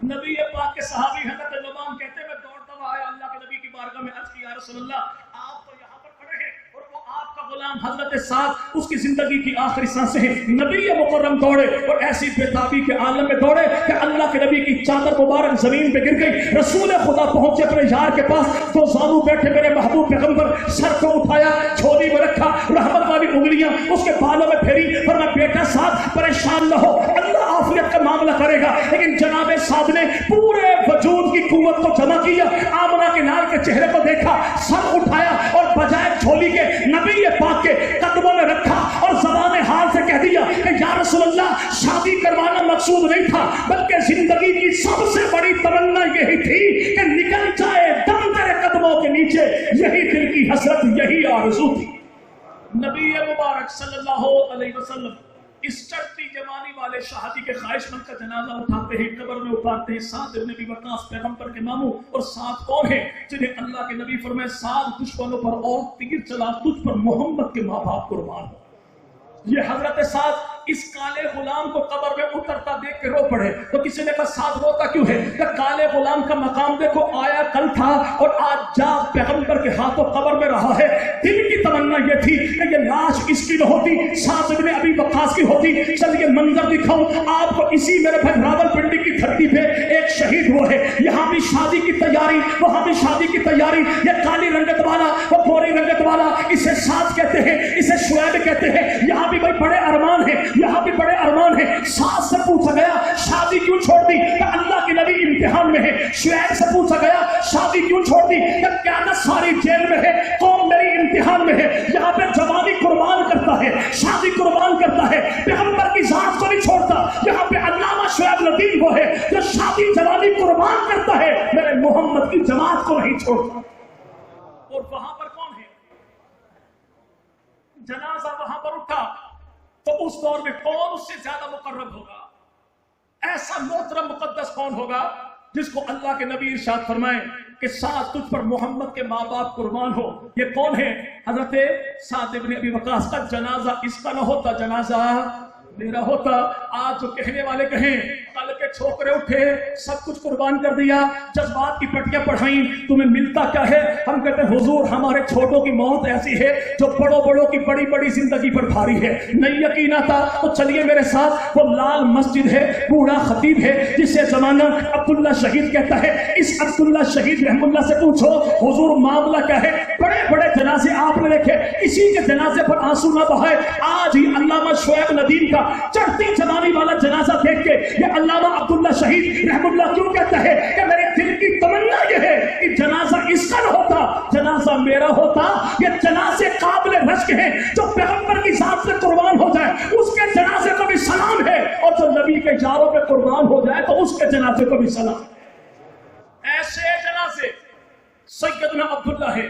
نبی پاک کے صحابی حضرت نعمان کہتے ہیں میں دوڑتا ہوا آیا اللہ کے نبی کی بارگاہ میں عرض کی یا رسول اللہ آپ تو یہاں پر کھڑے ہیں اور وہ آپ کا غلام حضرت سعد اس کی زندگی کی آخری سانسیں ہیں، نبی مکرم دوڑے اور ایسی بےتابی کے عالم میں دوڑے کہ اللہ کے نبی کی چادر مبارک زمین پہ گر گئی. رسول خدا پہنچے اپنے یار کے پاس، تو زانو بیٹھے میرے محبوب پیغمبر، سر کو اٹھایا، جھولی میں رکھا، رحمت والی انگلیاں اس کے بالوں میں پھیری، فرمایا بیٹا سعد پریشان نہ ہو، اللہ عافیت کا معاملہ کرے گا. لیکن جناب سعد نے پورے وجود کی قوت کو جمع کیا، آمنہ کے لال کے چہرے کو دیکھا، سر اٹھایا اور بجائے جھولی کے نبی پاک کے قدموں میں رکھا اور زبان حال سے کہہ دیا کہ یا رسول اللہ شادی کروانا مقصود نہیں تھا، بلکہ زندگی کی سب سے بڑی تمنا یہی تھی کہ نکل جائے دم تیرے قدموں کے نیچے، یہی دل کی حسرت، یہی آرزو تھی. نبی مبارک صلی اللہ علیہ وسلم اس چڑھتی جوانی والے شہادی کے خواہش مند کا جنازہ اٹھاتے ہیں، قبر میں اتارتے ہیں. سعد بن ابی وقاص پیغمبر کے ماموں، اور سعد کون ہے جنہیں اللہ کے نبی فرمائے سعد دشمنوں پر اور تیر چلا، تجھ پر محمد کے ماں باپ قربان ہو. یہ حضرت سعد اس کالے غلام کو قبر میں اترتا دیکھ کے رو پڑے. تو کسی نے کہا سعد روتا کیوں ہے؟ کہ کالے غلام کا مقام دیکھو، آیا کل تھا اور آج جا پیغمبر کے ہاتھوں قبر میں رہا ہے. دل کی تمنا یہ تھی کہ یہ لاش اس کی نہ ہوتی، سعد بن ابی وقاص کی ہوتی. چلیے منظر دکھاؤں آپ کو. اسی میرے بھائی راول پنڈی کی دھرتی پہ ایک شہید ہوا ہے، یہاں بھی شادی کی تیاری، وہاں بھی شادی کی تیاری. یہ کالی رنگت والا، وہ گوری رنگت والا، اسے سعد کہتے ہیں، اسے شعیب کہتے ہیں. یہاں بھی بھائی بڑے ارمان ہیں، یہاں بھی بڑے ارمان ہیں. سعد سے پوچھا گیا شادی کیوں چھوڑ دی؟ کہ اللہ کے نبی امتحان میں ہے. شعیب سے پوچھا گیا شادی کیوں چھوڑ دی؟ کہ قیادت ساری جیل میں ہے، قوم میری امتحان میں ہے. یہاں پہ جوانی قربان کرتا ہے، شادی قربان کرتا ہے، پیغمبر کی ذات کو نہیں چھوڑتا. یہاں پہ علامہ شعیب ندیم وہ ہے جو شادی جوانی قربان کرتا ہے، میرے محمد کی جماعت کو نہیں چھوڑتا. اور وہاں پر کون ہے؟ جنازہ وہاں پر اٹھا تو اس دور میں کون اس سے زیادہ مقرب ہوگا؟ ایسا محترم مقدس کون ہوگا جس کو اللہ کے نبی ارشاد فرمائے کہ سعد تجھ پر محمد کے ماں باپ قربان ہو. یہ کون ہے؟ حضرت سعد بن ابی وقاص کا جنازہ اس کا نہ ہوتا، جنازہ میرا ہوتا. آج جو کہنے والے کہیں کل کے چھوکرے اٹھے، سب کچھ قربان کر دیا، جذبات کی پٹیاں پڑھائیں، تمہیں ملتا کیا ہے؟ ہم کہتے ہیں حضور ہمارے چھوٹوں کی موت ایسی ہے جو بڑوں بڑوں کی بڑی بڑی زندگی پر بھاری ہے. نہیں یقین آتا تو چلیے میرے ساتھ، وہ لال مسجد ہے، بوڑھا خطیب ہے جسے زمانہ عبداللہ شہید کہتا ہے. اس عبداللہ شہید رحم اللہ سے پوچھو حضور معاملہ کیا ہے؟ بڑے بڑے جنازے آپ نے دیکھے، کسی کے جنازے پر آنسو نہ بہائے. آج ہی علامہ شعیب ندیم کا چڑھتی جوانی والا جنازہ دیکھ کے یہ علامہ عبداللہ شہید رحم اللہ کیوں کہتا ہے کہ میرے دل کی تمنا یہ ہے کہ جنازہ اس کا نہ ہوتا، جنازہ میرا ہوتا. یہ جنازے قابل رشک ہیں، جو پیغمبر کی ذات سے قربان ہو جائے اس کے جنازے کو بھی سلام ہے، اور جو نبی کے یاروں پہ قربان ہو جائے تو اس کے جنازے کو بھی سلام. ایسے جنازے سیدنا عبداللہ ہے.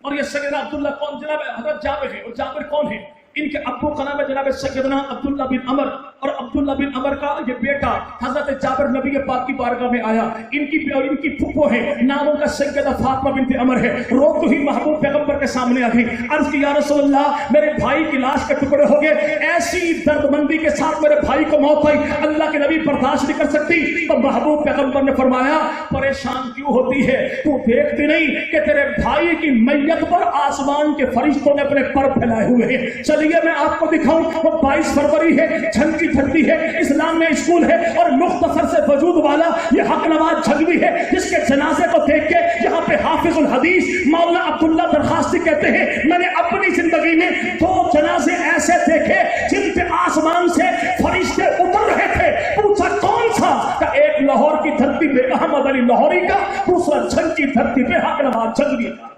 اور یہ سیدنا عبداللہ کون؟ جناب حضرت جابر ہے. اور جابر کون ہے؟ ان کے ابو کا نام ہے جناب سیدنا عبداللہ بن عمر، اور عبداللہ بن عمر کا یہ بیٹا حضرت جابر نبی پاک کی بارگاہ میں آیا. ان کی پھپھو ہے، نام ان کا سیدہ فاطمہ بنت عمر ہے. رو تو ہی محبوب پیغمبر کے سامنے آ گئی، عرض کی یا رسول اللہ میرے بھائی کی لاش کے ٹکڑے ہو گئے، ایسی درد مندی کے ساتھ میرے بھائی کو موت آئی، اللہ کے نبی برداشت نہیں کر سکتی. تو محبوب پیغمبر نے فرمایا پریشان کیوں ہوتی ہے؟ تو دیکھتی نہیں کہ تیرے بھائی کی میت پر آسمان کے فرشتوں نے اپنے پر پھیلائے ہوئے ہیں. چلیے میں آپ کو دکھاؤں. وہ 22 فروری ہے، جھنکی دھرتی ہے، اسلام میں اسکول ہے، اور مختصر سے وجود والا یہ حق نواز جھنگوی ہے جس کے جنازے کو دیکھ کے یہاں پہ حافظ الحدیث مولانا عبداللہ درخواستی کہتے ہیں میں نے اپنی زندگی میں 2 جنازے ایسے دیکھے جن پہ آسمان سے فرشتے اتر رہے تھے. پوچھا کون سا؟ کہ ایک لاہور کی دھرتی پہ احمد علی لاہوری کا، دوسرا جھنکی دھرتی پہ حق نواز جھنگوی کا.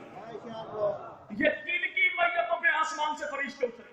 یہ دل کی میتوں پہ آسمان سے فرشتے اترے.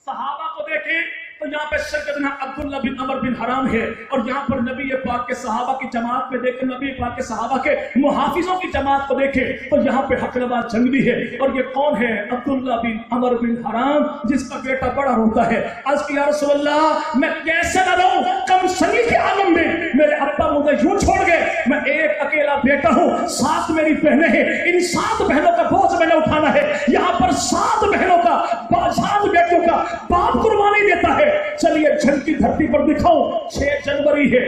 صحابہ کو دیکھیں تو یہاں پہ سیدنا عبداللہ بن عمر بن حرام ہے، اور یہاں پر نبی پاک کے صحابہ کی جماعت میں دیکھیں، نبی پاک کے صحابہ کے محافظوں کی جماعت کو دیکھیں تو یہاں پہ حق نواز جھنگوی ہے. اور یہ کون ہے؟ عبداللہ بن عمر بن حرام جس کا بیٹا بڑا روتا ہے. عرض کی یا رسول اللہ میں کیسے نہ رہوں، کم سنی کے عالم میں میرے ابا مجھے یوں چھوڑ گئے، میں ایک اکیلا بیٹا ہوں، 7 میری بہنیں ہیں، ان 7 بہنوں کا بوجھ میں نے اٹھانا ہے. یہاں پر 7 بہنوں کا 7 بیٹوں کا باپ قربانی دیتا ہے. چلیے جھنکی دھرتی پر دکھاؤں. 6 جنوری ہے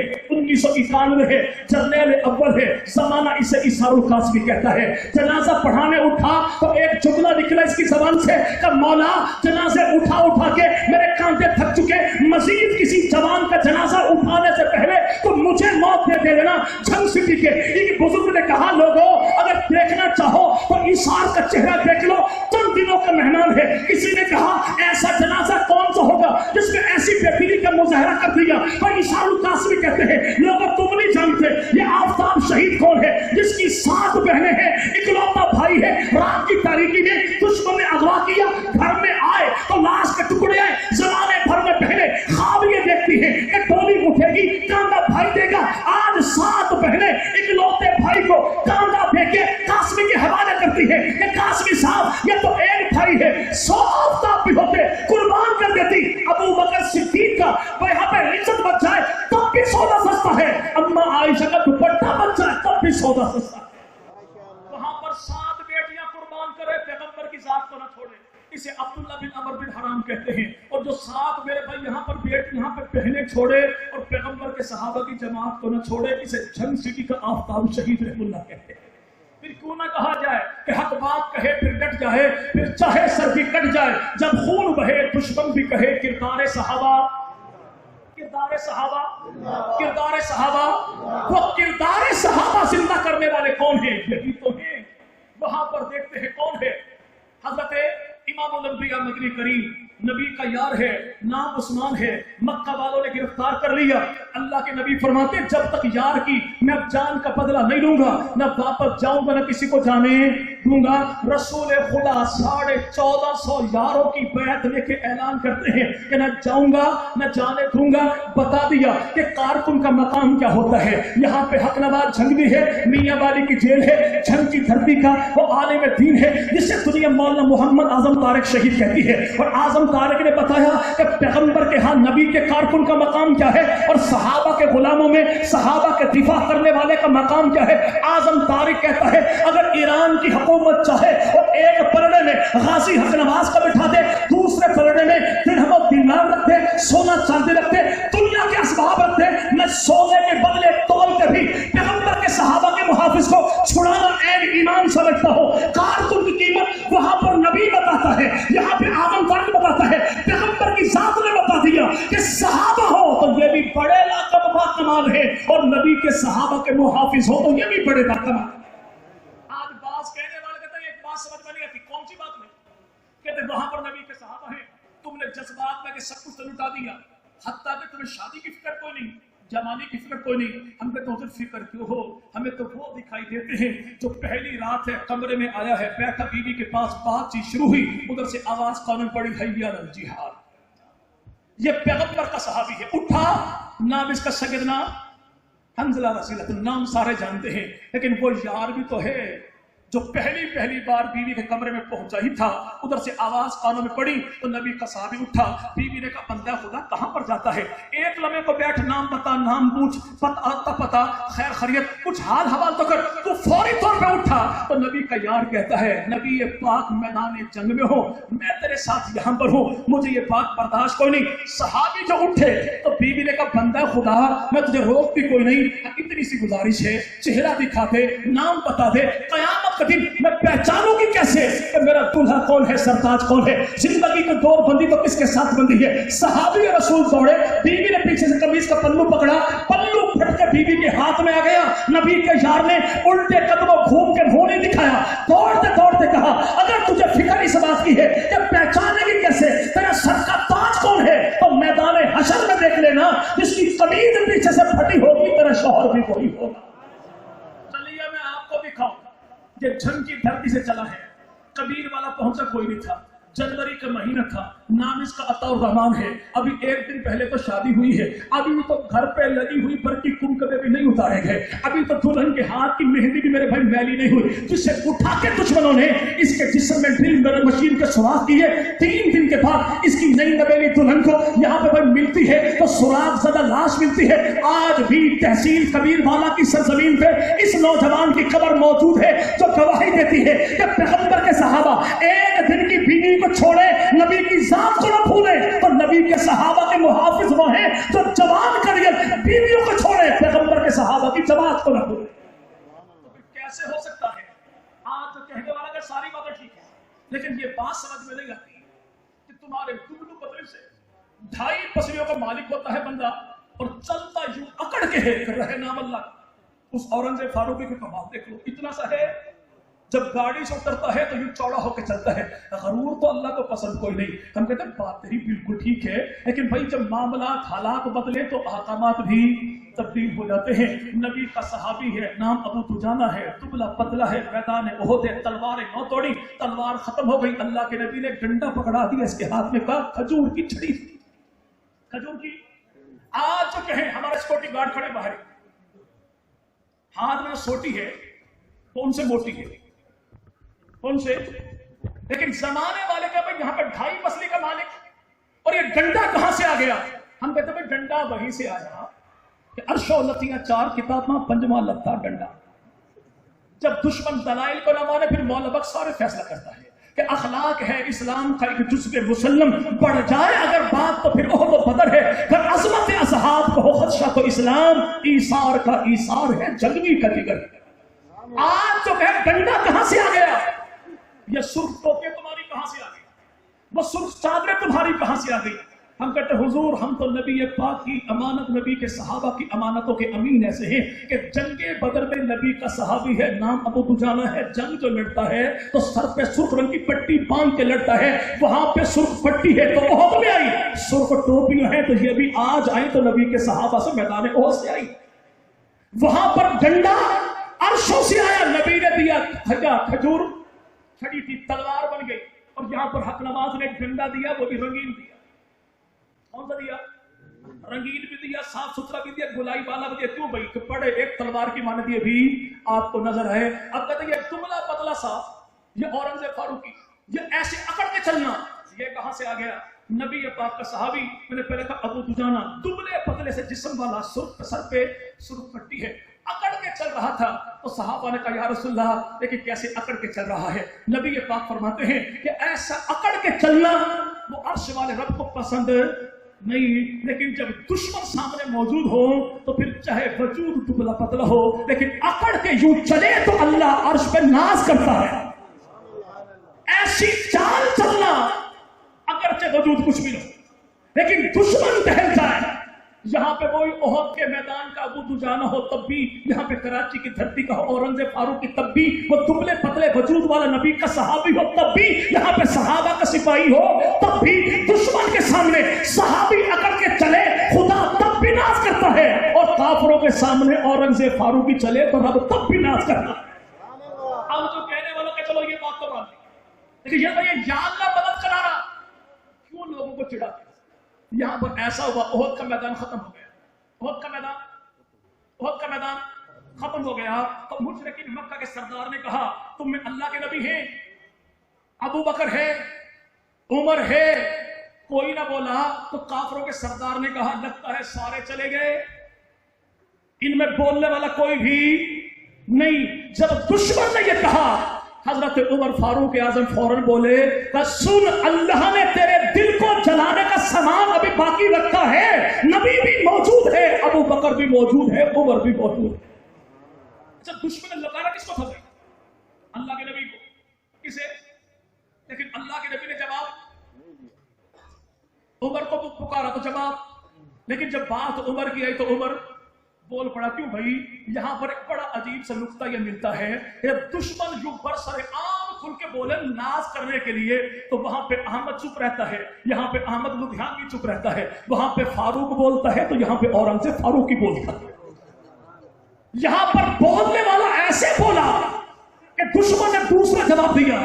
1991 ہے, جرنیل اول ہے, زمانہ اسے اثار القاسمی کہتا ہے. جنازہ پڑھانے اٹھا تو ایک جملہ نکلا اس کی زبان سے کہ مولا جنازے اٹھا کے میرے کاندھے تھک چکے, مزید کسی جوان کا جنازہ اٹھانے سے پہلے تو مجھے موت دے دینا. جھنگ سٹی کے ایک بزرگ نے کہا لوگوں اگر دیکھنا چاہو تو اثار کا چہرہ دیکھ لو, چند دنوں کا مہمان ہے. کسی نے کہا ایسا جنازہ کون سا ہوگا جس میں ایسی بے دلی کا مظاہرہ کر دیا. اور اثار القاسمی کہتے ہیں لوگوں تم نہیں جانتے یہ آفتاب شہید کون ہے جس کی 7 بہنیں ہیں, اکلوتا بھائی ہے. رات کی تاریکی میں دشمن نے اغوا کیا, گھر میں آئے تو لاش کے ٹکڑے آئے. زمانے بھر میں پہلے خواب یہ دیکھتی ہیں کہ ڈولی اٹھے گی کاندھا بھائی دے گا. آج 7 بہنیں اکلوتے بھائی کو کاندھا دے کے قاسمی کے حوالے کرتی ہے کہ قاسمی صاحب یہ تو ایک بھائی ہے, 100 آفتاب بھی ہوتے قربان کر دیتی. ابو بکر صدیق کا یہاں پہ عزت بچ جائے تب بھی سودا سستا ہے, اما عائشہ کا دوپٹہ بچ جائے تب بھی سودا سستا ہے. وہاں پر 7 بیٹیاں قربان کرے, پیغمبر کی ذات کو نہ چھوڑے. اسے عبداللہ بن عمر بن حرام کہتے ہیں. اور جو 7 میرے بھائی یہاں پر بیٹی یہاں پہ بہنیں چھوڑے اور پیغمبر کے صحابہ کی جماعت کو نہ چھوڑے, اسے جھنگ سٹی کا آفتاب شہید رحم اللہ کہتے ہیں. پھر کیوں نہ کہا جائے کہ حق بات کہے پھر ڈٹ جائے, پھر چاہے سر بھی کٹ جائے, جب خون بہے دشمن بھی کہے کردار صحابہ. کردار صحابہ, کردار صحابہ, وہ کردار صحابہ زندہ کرنے والے کون ہیں؟ یہی تو ہیں. وہاں پر دیکھتے ہیں کون ہے حضرت امام الانبیاء نبی کریم, نبی کا یار ہے, نام عثمان ہے. مکہ والوں نے گرفتار کر لیا. اللہ کے نبی فرماتے جب تک یار کی میں اب جان کا بدلہ نہیں لوں گا, نہ واپس جاؤں گا, نہ کسی کو جانے دوں گا. رسول خدا 1450 یاروں کی بیعت لے کے اعلان کرتے ہیں کہ نہ جاؤں گا نہ جانے دوں گا. بتا دیا کہ کارکن کا مقام کیا ہوتا ہے. یہاں پہ حق نواز جھنگ بھی ہے, میاں والی کی جیل ہے, جھنگ کی دھرتی کا وہ عالم دین ہے جسے دنیا مولانا محمد اعظم طارق شہید کہتی ہے. اور اعظم طارق نے بتایا کہ پیغمبر کے ہاں نبی کے کارکن کا مقام کیا ہے اور صحابہ کے غلاموں میں صحابہ کے دفاع کرنے والے کا مقام کیا ہے. اعظم طارق کہتا ہے اگر ایران کی حکومت چاہے اور ایک پلڑے میں غازی حق نواز کا بٹھا دے, دوسرے پلڑے میں درہم و دینار رکھ دے, سونا چاندی رکھ دے, دنیا کے اسباب رکھ دے, میں سونے کے بدلے تول کے بھی پیغمبر کے صحابہ کے محافظ کو چھڑانا عین ایمان سمجھتا ہوں. کارکن کی قیمت وہاں پر نبی بتاتا ہے, یہاں پہ اعظم طارق بتاتا ہے. پیغمبر کی ذات نے بتا دیا کہ صحابہ ہو تو یہ بھی بڑے لاقب با کمال ہے, اور نبی کے صحابہ کے محافظ ہو تو یہ بھی بڑے با کمال. آج باز کہنے والے کہتے ہیں ایک بات سمجھ میں نہیں آتی, کون سی بات نہیں کہتے وہاں پر نبی کے صحابہ ہیں, تم نے جذبات میں کہ سب کچھ لٹا دیا, حتیٰ کہ تمہیں شادی کی فکر کوئی نہیں, جوانی کی فکر کوئی نہیں. ہم پہ تو فکر کیوں ہو, ہمیں تو وہ دکھائی دیتے ہیں جو پہلی رات ہے کمرے میں آیا ہے, بیٹھا بیوی کے پاس, بات چیت شروع ہوئی, ادھر سے آواز قانون پڑی حی علی الجہاد. یہ پیغمبر کا صحابی ہے. اٹھا, نام اس کا سیدنا حنظلہ رضی اللہ عنہ, نام سارے جانتے ہیں, لیکن وہ یار بھی تو ہے جو پہلی بار بیوی کے کمرے میں پہنچا ہی تھا. ادھر سے آواز کانوں میں پڑی تو نبی کا صحابی اٹھا, بیوی نے کہا بندہ خدا کہاں پر جاتا ہے, ایک لمحے کو بیٹھ, نام بتا, نام پوچھ, پتا, خیر خیریت, کچھ حال حوال تو کر. تو فوری طور پہ اٹھا تو نبی کا یار کہتا ہے نبی پاک میدان جنگ میں ہو, میں تیرے ساتھ یہاں پر ہوں, مجھے یہ بات برداشت کوئی نہیں. صحابی جو اٹھے تو بیوی نے کہا بندہ خدا میں تجھے روک بھی کوئی نہیں, اتنی سی گزارش ہے, چہرہ دکھا دے, نام بتا دے, قیامت میں پہچانوں گی کیسے کہ میرا دلہا کون ہے, سرتاج کون ہے, زندگی کی دور بندی تو کس کے ساتھ بندی ہے. صحابی رسول دوڑے, بیوی نے پیچھے سے قمیص کا پلو پکڑا, پلو پھٹ کے بیوی کے ہاتھ میں آ گیا. نبی کے یار نے الٹے قدموں گھوم کے منہ نہیں دکھایا, دوڑتے کہا اگر تجھے فکر اس بات کی ہے کہ پہچانے گی کیسے تیرا سر کا تاج کون ہے, تو میدان حشر میں دیکھ لینا, جس کی قمیض پیچھے سے پھٹی ہوگی تیرا شوہر بھی وہی ہوگا. چلیے میں آپ کو دکھاؤں, یہ جھنگ کی دھرتی سے چلا ہے. کبیر والا پہنچا کوئی نہیں تھا, جنوری کا مہینہ تھا, نام اس کا عطا الرحمان ہے. ابھی ایک دن پہلے تو شادی ہوئی ہے, ابھی تو گھر پہ لگی ہوئی برقی کنکبے بھی نہیں اتارے گئے, ابھی تو دلہن کے ہاتھ کی مہندی بھی میرے بھائی میلی نہیں ہوئی, جسے اٹھا کے دشمنوں نے اس کے جسم میں ڈرل مشین کے سوراخ کیے. 3 دن کے بعد اس کی نئی نویلی دلہن کو یہاں پہ بھائی ملتی ہے تو سوراخ زدہ لاش ملتی ہے. آج بھی تحصیل کبیر والا کی سرزمین پہ اس نوجوان کی قبر موجود ہے جو گواہی دیتی ہے کہ پیغمبر کے صحابہ ایک دن کی بیوی کو چھوڑے, نبی کی ذات کو نہ بھولے, اور نبی کے صحابہ کے محافظ وہ ہیں جو جوان کریے بیویوں کو چھوڑے, پیغمبر بات کو نہ بھولے. تو پھر کیسے ہو سکتا ہے؟ آج تو کہنے والا کہ ساری باتیں ٹھیک ہے، لیکن یہ بات سمجھ میں نہیں آتی کہ تمہارے دبلو پتلے سے 2.5 پسلیوں کا مالک ہوتا ہے بندہ اور چلتا یوں اکڑ کے ہے کر رہے نام اللہ. اس اورنگزیب فاروقی کے کمال دیکھ لو، اتنا سا ہے جب گاڑی سے اترتا ہے تو یوں چوڑا ہو کے چلتا ہے. غرور تو اللہ کو پسند کوئی نہیں. ہم کہتے ہیں بات تیری بالکل ٹھیک ہے، لیکن بھائی جب معاملات حالات بدلے تو احکامات بھی تبدیل ہو جاتے ہیں. نبی کا صحابی ہے، نام ابو دجانہ ہے، دبلا پتلا ہے، میدان احد ہے، تلواریں نو توڑی، تلوار ختم ہو گئی. اللہ کے نبی نے ڈنڈا پکڑا دیا اس کے ہاتھ میں، کہا کھجور کی چھڑی تھی، کھجور کی. آج جو کہیں ہمارے سیکورٹی گارڈ کھڑے باہر، ہاتھ میں سوٹی ہے تو ان سے موٹی ہے ان سے، لیکن زمانے والے کا بھائی یہاں پہ 2.5 پسلی کا مالک اور یہ ڈنڈا کہاں سے آ گیا؟ ہم کہتے ہیں ڈنڈا وہیں سے آیا کہ عرش و لطیاں 4 کتاباں 5واں لتا ڈنڈا. جب دشمن دلائل کو نہ مانے پھر مولا بخش سارے فیصلہ کرتا ہے کہ اخلاق ہے اسلام کا ایک جزء مسلم، بڑھ جائے اگر بات تو پھر احد و بدر ہے، پھر عظمت اصحاب کو ہو خدشہ تو اسلام ایثار کا ایثار ہے، جنگی کا جگر. آج جو کہ ڈنڈا کہاں سے آ گیا؟ یہ سرخ ٹوپے تمہاری کہاں سے آ گئی؟ وہ سرخ چادریں تمہاری کہاں سے آ گئی؟ ہم کہتے ہیں حضور ہم تو نبی پاک کی امانت، نبی کے صحابہ کی امانتوں کے امین ایسے ہیں کہ جنگ بدر میں نبی کا صحابی ہے، نام ابو دجانہ ہے، جنگ جو لڑتا ہے تو سر پہ سرخ رنگ کی پٹی باندھ کے لڑتا ہے، وہاں پہ سرخ پٹی ہے تو احد میں آئی، سرخ ٹوپیاں ہیں تو یہ بھی آج آئی تو نبی کے صحابہ سے میدان احد سے آئی. وہاں پر ڈنڈا عرشوں سے آیا، نبی نے دیا کھجور چھڑی تھی، تلوار بن گئی. اور یہاں پر حق نواز نے ایک ڈنڈا دیا، وہ بھی رنگین دیا. کون سا دیا؟ رنگین بھی دیا، صاف ستھرا بھی دیا، گلائی والا بھی دیا. کیوں بھائی کہ پڑے ایک تلوار کی مانند یہ بھی آپ کو نظر آئے. اب کہتے ہیں یہ دبلا پتلا سا، یہ اورنگزیب فاروقی، یہ ایسے اکڑ کے چلنا، یہ کہاں سے آ گیا؟ نبی پاک کا صحابی، میں نے پہلے کہا ابو دجانہ، دبلے پتلے سے جسم والا، سر پہ سرخ پٹی ہے، اکڑ کے چل رہا تھا. تو صحابہ نے کہا یا رسول اللہ دیکھیں کیسے اکڑ کے چل رہا ہے. نبی پاک فرماتے ہیں کہ ایسا اکڑ کے چلنا وہ عرش والے رب کو پسند نہیں، لیکن جب دشمن سامنے موجود ہو تو پھر چاہے وجود دبلا پتلا ہو لیکن اکڑ کے یوں چلے تو اللہ عرش پہ ناز کرتا ہے. ایسی چال چلنا اگرچہ وجود کچھ بھی نہ ہو لیکن دشمن ٹہل جائے. یہاں پہ کوئی احد کے میدان کا ابو دجانہ ہو تب بھی، یہاں پہ کراچی کی دھرتی کا ہو اورنگزیب فاروقی تب بھی، وہ دبلے پتلے وجود والا نبی کا صحابی ہو تب بھی، یہاں پہ صحابہ کا سپاہی ہو تب بھی، دشمن کے سامنے صحابی اکڑ کے چلے خدا تب بھی ناز کرتا ہے، اور کافروں کے سامنے اورنگزیب فاروقی چلے تو رب تب بھی ناز کرتا ہے. اب جو کہنے والوں کہ چلو یہ بات تو مان لی، لیکن یہ یا اللہ مدد کرا رہا، کیوں لوگوں کو چڑھاتے؟ یہاں پر ایسا ہوا احد کا میدان ختم ہو گیا، احد کا میدان ختم ہو گیا. تو مشرکین مکہ کے سردار نے کہا تم میں اللہ کے نبی ہیں، ابو بکر ہے، عمر ہے، کوئی نہ بولا. تو کافروں کے سردار نے کہا لگتا ہے سارے چلے گئے، ان میں بولنے والا کوئی بھی نہیں. جب دشمن نے یہ کہا حضرت عمر فاروق اعظم فوراً بولے کہ سن اللہ نے تیرے دل کو جلانے کا سامان ابھی باقی رکھا ہے، نبی بھی موجود ہے، ابو بکر بھی موجود ہے، عمر بھی موجود ہے. اچھا دشمن نے لگانا کس کو تھا بھائی؟ اللہ کے نبی کو. کسے؟ لیکن اللہ کے نبی نے جواب، عمر کو پکارا تو جواب، لیکن جب بات عمر کی آئی تو عمر بول پڑا. کیوں بھائی؟ یہاں پر ایک بڑا عجیب سا نقطہ یہ ملتا ہے کہ دشمن جو برسر عام کھل کے بولے ناز کرنے کے لیے تو وہاں پہ احمد چپ رہتا ہے، یہاں پہ احمد لدھیانوی چپ رہتا ہے، وہاں پہ فاروق بولتا ہے تو یہاں پہ اورنگزیب فاروقی بولتا ہے. یہاں پر بولنے والا ایسے بولا کہ دشمن نے دوسرا جواب دیا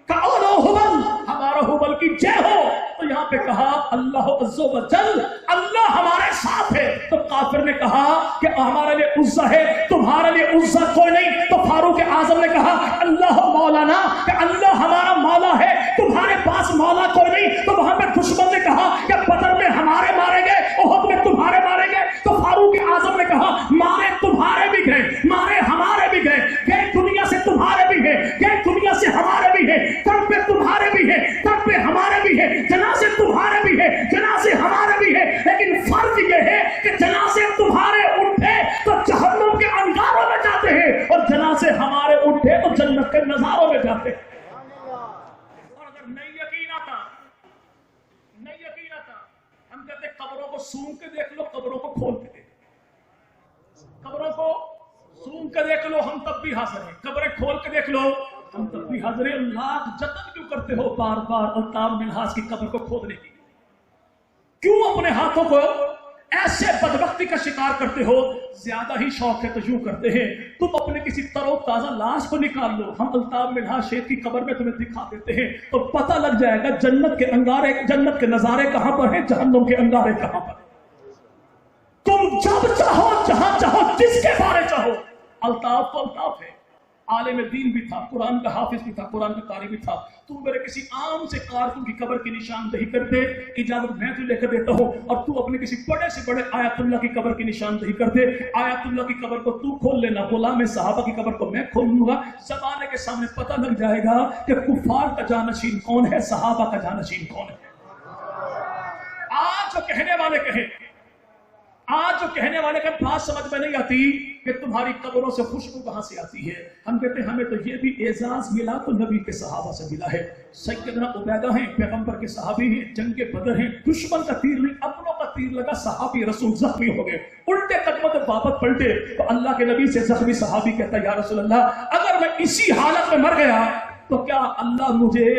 کہ اولو حبل، ہمارا حبل کی جے ہو. تو یہاں پہ کہا اللہ عز و جل، اللہ ہمارے ساتھ ہے. تو کافر نے کہا کہ ہمارے لیے عزا ہے، تمہارے لیے عزا کوئی نہیں. تو فاروق اعظم نے کہا اللہ مولانا، کہ اللہ ہمارا مولا ہے، تمہارے پاس مولا کوئی نہیں. تو وہاں پہ دشمن نے کہا کہ بدر میں ہمارے مارے گئے، احد میں تمہارے مارے گئے. تو فاروق اعظم نے کہا مارے تمہارے بھی گئے، مارے ہمارے بھی گئے، گئے دنیا سے تمہارے بھی ہیں، گئے دنیا سے ہمارے بھی ہیں، تب پہ تمہارے بھی ہیں، تب پہ ہمارے بھی ہیں، جنازے تمہارے بھی ہیں، جنازے ہمارے بھی ہیں. لیکن فرق یہ ہے کہ جنازے تمہارے اٹھے تو جہنم کے انگاروں پھر نظاروں میں جاتے ہیں. اور اگر نہیں یقین آتا ہم کہتے قبروں کو سونگ کے دیکھ لو, قبروں کو کھول کے دیکھ لو. قبروں کو سونگ کے دیکھ لو, ہم تب بھی حاضر ہیں. قبریں کھول کے دیکھ لو, ہم تب بھی حاضر ہیں. لاکھ جتن کیوں کرتے ہو بار بار الطاف منہاج کی قبر کو کھودنے کی؟ کیوں اپنے ہاتھوں کو ایسے بدبختی کا شکار کرتے ہو؟ زیادہ ہی شوق ہے تو یوں کرتے ہیں, تم اپنے کسی تر و تازہ لاش کو نکال لو, ہم الطاف منہاج شیخ کی قبر میں تمہیں دکھا دیتے ہیں, تو پتہ لگ جائے گا جنت کے انگارے, جنت کے نظارے کہاں پر ہیں, جہنم کے انگارے کہاں پر. تم جب چاہو, جہاں چاہو, جس کے بارے چاہو. الطاف تو الطاف ہے, عالم دین بھی تھا, قرآن کا حافظ بھی تھا, قرآن کا قاری بھی تھا. تو میرے کسی عام سے کارکن کی قبر کی نشاندہی کر دے, اجازت میں تو لے کر دیتا ہوں, اور تو اپنے کسی بڑے سے بڑے آیت اللہ کی قبر کی نشاندہی کر دے. آیت اللہ کی قبر کو تو کھول لینا, غلام صحابہ کی قبر کو میں کھول لوں گا. زمانے کے سامنے پتہ لگ جائے گا کہ کفار کا جانشین کون ہے, صحابہ کا جانشین کون ہے. آج جو کہنے والے کہیں, آج جو کہنے والے کا بات سمجھ میں نہیں آتی کہ تمہاری قبروں سے خوشبو کہاں سے آتی ہے. ہم کہتے ہیں ہمیں تو یہ بھی اعزاز ملا تو نبی کے صحابہ سے ملا ہے. سیدنا عبیدہ ہیں, پیغمبر کے صحابی ہیں, جنگ بدر ہیں, دشمن کا تیر نہیں اپنوں کا تیر لگا, صحابی رسول زخمی ہو گئے, الٹے قدموں سے واپس پلٹے. تو اللہ کے نبی سے زخمی صحابی کہتا یا رسول اللہ, اگر میں اسی حالت میں مر گیا تو کیا اللہ مجھے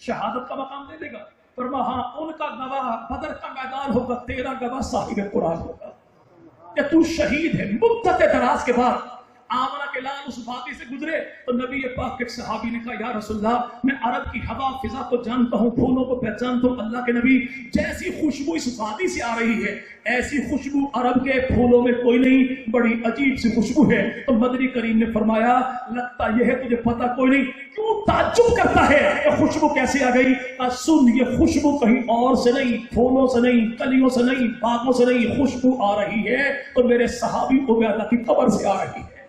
شہادت کا مقام دے دے گا؟ فرمایا ہاں, ان کا گواہ بدر کا میدان ہوگا, تیرا گواہ صاحب قرآن ہوگا کہ تو شہید ہے. مدت دراز کے بعد آمنہ کے لال اس وادی سے گزرے تو نبی پاک کے صحابی نے کہا یا رسول اللہ, میں عرب کی ہوا فضا کو جانتا ہوں, پھولوں کو پہچانتا ہوں. اللہ کے نبی, جیسی خوشبو اس وادی سے آ رہی ہے ایسی خوشبو عرب کے پھولوں میں کوئی نہیں, بڑی عجیب سی خوشبو ہے. تو مدنی کریم نے فرمایا لگتا یہ ہے تجھے پتہ کوئی نہیں, کیوں تعجب کرتا ہے کہ خوشبو کیسے آ گئی؟ سن, یہ خوشبو کہیں اور سے نہیں, پھولوں سے نہیں, کلیوں سے نہیں, باغوں سے نہیں, خوشبو آ رہی ہے تو میرے صحابی عبیدہ کی قبر سے آ رہی ہے.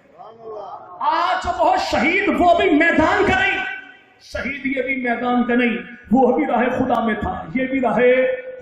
آج وہ شہید, وہ بھی میدان کا نہیں, شہید یہ بھی میدان کا نہیں, وہ بھی راہ خدا میں تھا, یہ بھی راہ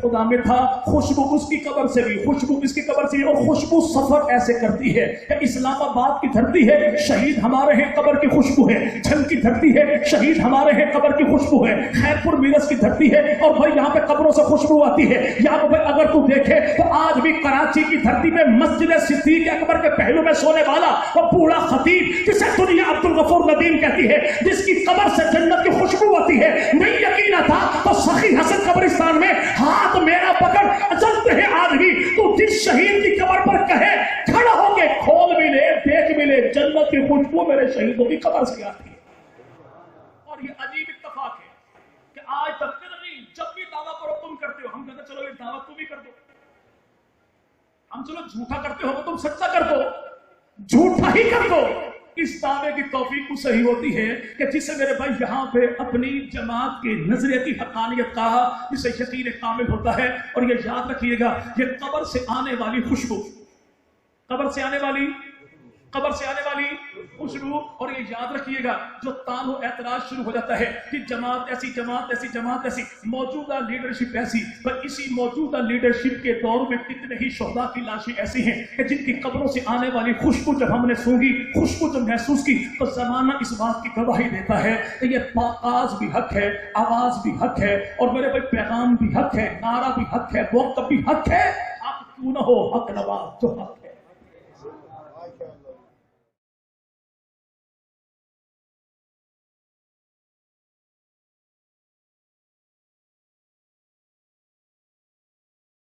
خدا میں تھا. خوشبو اس کی قبر سے بھی, خوشبو اس کی قبر سے بھی. اور خوشبو سفر ایسے کرتی ہے کہ اسلام آباد کی دھرتی ہے, شہید ہمارے ہیں, قبر کی خوشبو ہے. جھنگ کی دھرتی ہے, شہید ہمارے ہیں, قبر کی خوشبو ہے. خیر پور میرس کی دھرتی ہے, اور بھائی یہاں پہ قبروں سے خوشبو آتی ہے. یہاں پہ اگر تو دیکھے تو آج بھی کراچی کی دھرتی میں مسجد صدیق اکبر کے پہلو میں سونے والا وہ بوڑھا خطیب جسے دنیا عبد الغفور ندیم کہتی ہے, جس کی قبر سے جنت کی خوشبو آتی ہے, نہیں یقین تھا تو سخی حسن قبرستان میں ہاتھ میرا پکڑ چلتے ہیں آج بھی. تو جس شہید کی قبر پر کہے کھڑا ہو کے کھول بھی لے, دیکھ بھی لے, جنت کی خوشبو میرے شہیدوں کی قبر سے آتی ہے. اور یہ عجیب اتفاق ہے کہ آج تک نہیں, جب بھی دعویٰ کرو تم کرتے ہو, ہم کہتے چلو یہ دعویٰ تم ہی کر دو, ہم چلو جھوٹا کرتے ہو تم سچا کر دو, جھوٹا ہی کر دو. اس دعوے کی توفیق اس صحیح ہوتی ہے کہ جسے میرے بھائی یہاں پہ اپنی جماعت کے نظریے کی حقانیت کا جسے یقین کامل ہوتا ہے. اور یہ یاد رکھیے گا, یہ قبر سے آنے والی خوشبو, قبر سے آنے والی خوشبو, اور یہ یاد رکھیے گا جو تان و اعتراض شروع ہو جاتا ہے کہ جماعت ایسی, جماعت ایسی, جماعت ایسی, موجودہ لیڈرشپ ایسی, پر اسی موجودہ لیڈرشپ کے دور میں کتنے ہی شہداء کی لاشیں ایسی ہیں کہ جن کی قبروں سے آنے والی خوشبو جب ہم نے سونگی, خوشبو جب محسوس کی, تو زمانہ اس بات کی گواہی دیتا ہے کہ یہ آواز بھی حق ہے, آواز بھی حق ہے, اور میرے بھائی پیغام بھی حق ہے, نعرہ بھی حق ہے, موقف بھی حق ہے. حق کیوں نہ ہو, حق نواز جو حق